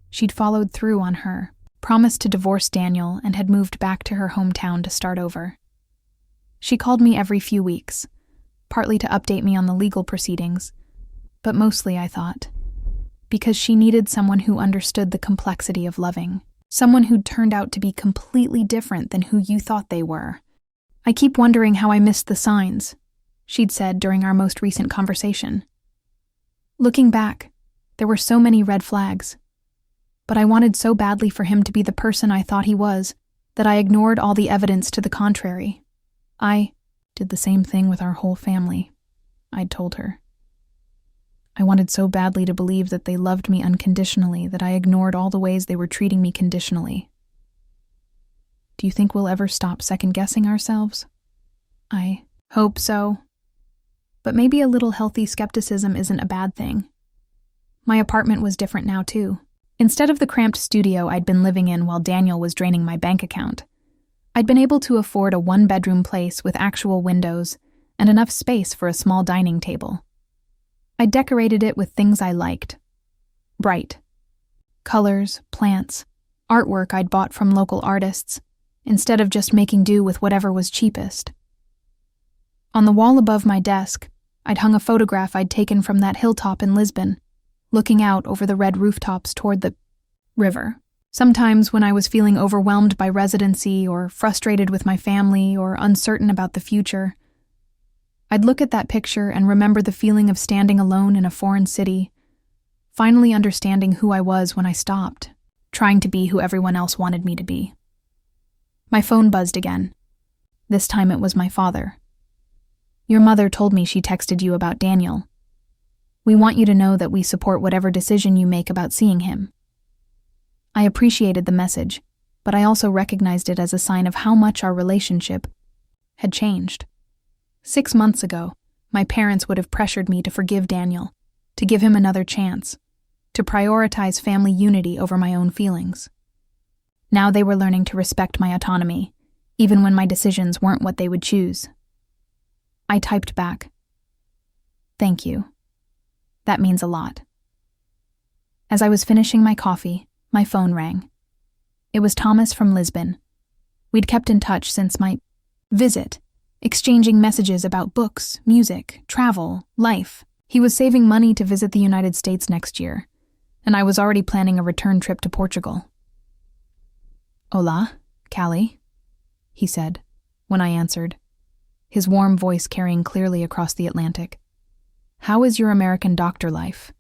She'd followed through on her, promised to divorce Daniel, and had moved back to her hometown to start over. She called me every few weeks, partly to update me on the legal proceedings, but mostly, I thought, because she needed someone who understood the complexity of loving, someone who'd turned out to be completely different than who you thought they were. I keep wondering how I missed the signs, she'd said during our most recent conversation. Looking back, there were so many red flags, but I wanted so badly for him to be the person I thought he was that I ignored all the evidence to the contrary. I did the same thing with our whole family, I'd told her. I wanted so badly to believe that they loved me unconditionally that I ignored all the ways they were treating me conditionally. Do you think we'll ever stop second-guessing ourselves? I hope so. But maybe a little healthy skepticism isn't a bad thing. My apartment was different now, too. Instead of the cramped studio I'd been living in while Daniel was draining my bank account, I'd been able to afford a one-bedroom place with actual windows and enough space for a small dining table. I decorated it with things I liked. Bright colors, plants, artwork I'd bought from local artists, instead of just making do with whatever was cheapest. On the wall above my desk, I'd hung a photograph I'd taken from that hilltop in Lisbon, looking out over the red rooftops toward the river. Sometimes when I was feeling overwhelmed by residency or frustrated with my family or uncertain about the future, I'd look at that picture and remember the feeling of standing alone in a foreign city, finally understanding who I was when I stopped, trying to be who everyone else wanted me to be. My phone buzzed again. This time it was my father. Your mother told me she texted you about Daniel. We want you to know that we support whatever decision you make about seeing him. I appreciated the message, but I also recognized it as a sign of how much our relationship had changed. 6 months ago, my parents would have pressured me to forgive Daniel, to give him another chance, to prioritize family unity over my own feelings. Now they were learning to respect my autonomy, even when my decisions weren't what they would choose. I typed back, "Thank you. That means a lot." As I was finishing my coffee, my phone rang. It was Thomas from Lisbon. We'd kept in touch since my visit, exchanging messages about books, music, travel, life. He was saving money to visit the United States next year, and I was already planning a return trip to Portugal. "Hola, Callie," he said, when I answered, his warm voice carrying clearly across the Atlantic. "How is your American doctor life?"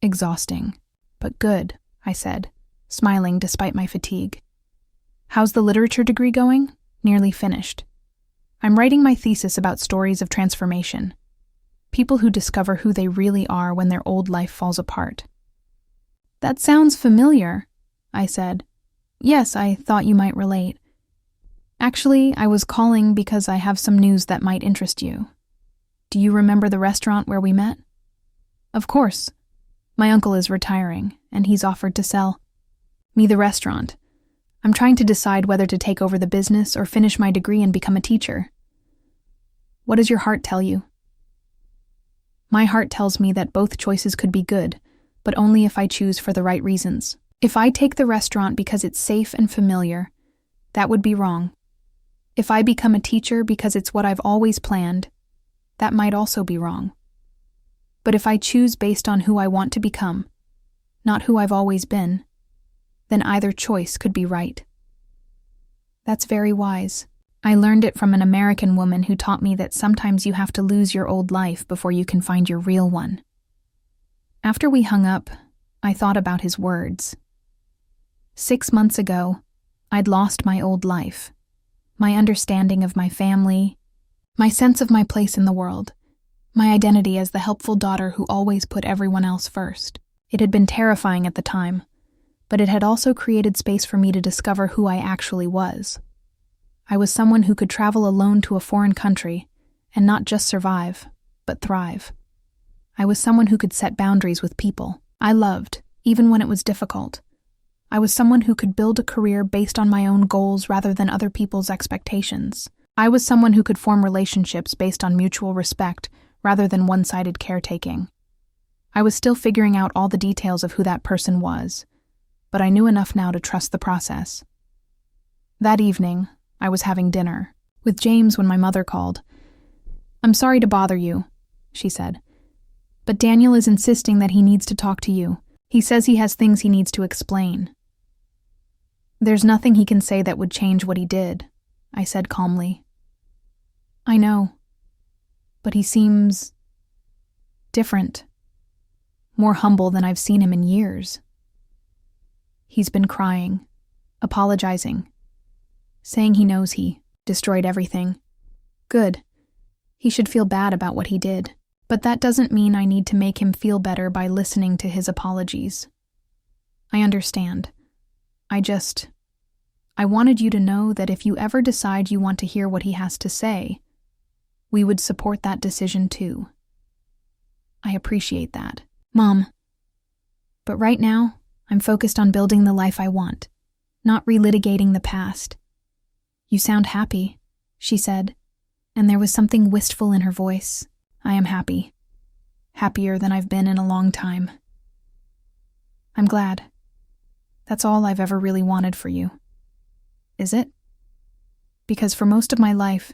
"Exhausting, but good," I said, smiling despite my fatigue. "How's the literature degree going?" "Nearly finished. I'm writing my thesis about stories of transformation. People who discover who they really are when their old life falls apart." "That sounds familiar," I said. "Yes, I thought you might relate. Actually, I was calling because I have some news that might interest you. Do you remember the restaurant where we met?" "Of course. My uncle is retiring, and he's offered to sell me the restaurant. I'm trying to decide whether to take over the business or finish my degree and become a teacher." "What does your heart tell you?" "My heart tells me that both choices could be good, but only if I choose for the right reasons. If I take the restaurant because it's safe and familiar, that would be wrong. If I become a teacher because it's what I've always planned, that might also be wrong. But if I choose based on who I want to become, not who I've always been, then either choice could be right." "That's very wise. I learned it from an American woman who taught me that sometimes you have to lose your old life before you can find your real one." After we hung up, I thought about his words. 6 months ago, I'd lost my old life, my understanding of my family, my sense of my place in the world, my identity as the helpful daughter who always put everyone else first. It had been terrifying at the time, but it had also created space for me to discover who I actually was. I was someone who could travel alone to a foreign country and not just survive, but thrive. I was someone who could set boundaries with people I loved, even when it was difficult. I was someone who could build a career based on my own goals rather than other people's expectations. I was someone who could form relationships based on mutual respect rather than one-sided caretaking. I was still figuring out all the details of who that person was, but I knew enough now to trust the process. That evening, I was having dinner with James when my mother called. "I'm sorry to bother you," she said, "but Daniel is insisting that he needs to talk to you. He says he has things he needs to explain." "There's nothing he can say that would change what he did," I said calmly. "I know, but he seems different, more humble than I've seen him in years. He's been crying, apologizing, saying he knows he destroyed everything. Good. He should feel bad about what he did, but that doesn't mean I need to make him feel better by listening to his apologies. I understand. I wanted you to know that if you ever decide you want to hear what he has to say, we would support that decision too. I appreciate that, Mom. But right now, I'm focused on building the life I want, not relitigating the past." "You sound happy," she said, and there was something wistful in her voice. "I am happy. Happier than I've been in a long time." "I'm glad. That's all I've ever really wanted for you." "Is it?" "Because for most of my life,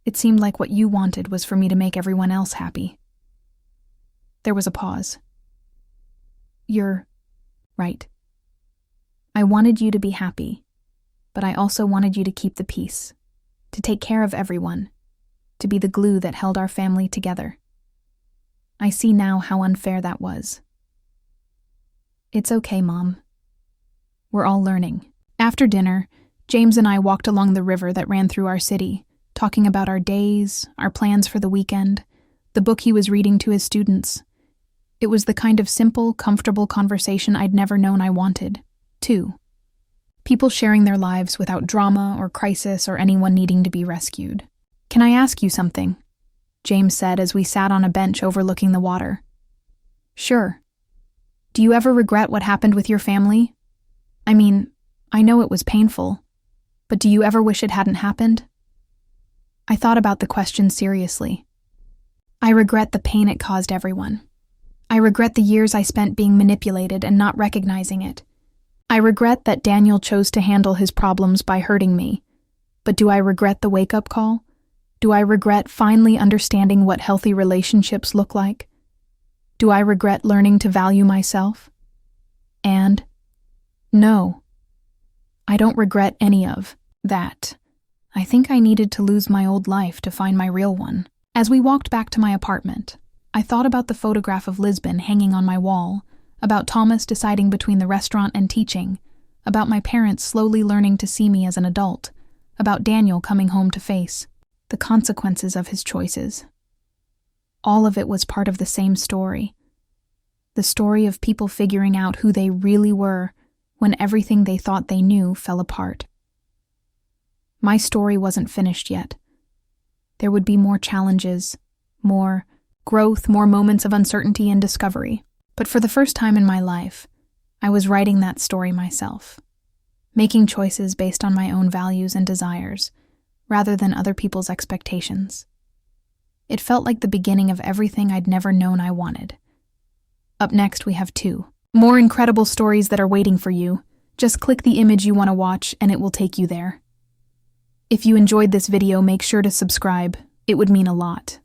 it seemed like what you wanted was for me to make everyone else happy." There was a pause. "You're right. I wanted you to be happy, but I also wanted you to keep the peace, to take care of everyone, to be the glue that held our family together. I see now how unfair that was." "It's okay, Mom. We're all learning." After dinner, James and I walked along the river that ran through our city, talking about our days, our plans for the weekend, the book he was reading to his students. It was the kind of simple, comfortable conversation I'd never known I wanted, too. People sharing their lives without drama or crisis or anyone needing to be rescued. "Can I ask you something?" James said as we sat on a bench overlooking the water. "Sure. Do you ever regret what happened with your family? I mean, I know it was painful, but do you ever wish it hadn't happened?" I thought about the question seriously. I regret the pain it caused everyone. I regret the years I spent being manipulated and not recognizing it. I regret that Daniel chose to handle his problems by hurting me. But do I regret the wake-up call? Do I regret finally understanding what healthy relationships look like? Do I regret learning to value myself? And no, I don't regret any of that. I think I needed to lose my old life to find my real one. As we walked back to my apartment, I thought about the photograph of Lisbon hanging on my wall, about Thomas deciding between the restaurant and teaching, about my parents slowly learning to see me as an adult, about Daniel coming home to face the consequences of his choices. All of it was part of the same story. The story of people figuring out who they really were when everything they thought they knew fell apart. My story wasn't finished yet. There would be more challenges, more growth, more moments of uncertainty and discovery. But for the first time in my life, I was writing that story myself, making choices based on my own values and desires, rather than other people's expectations. It felt like the beginning of everything I'd never known I wanted. Up next, we have 2 more incredible stories that are waiting for you. Just click the image you want to watch and it will take you there. If you enjoyed this video, make sure to subscribe. It would mean a lot.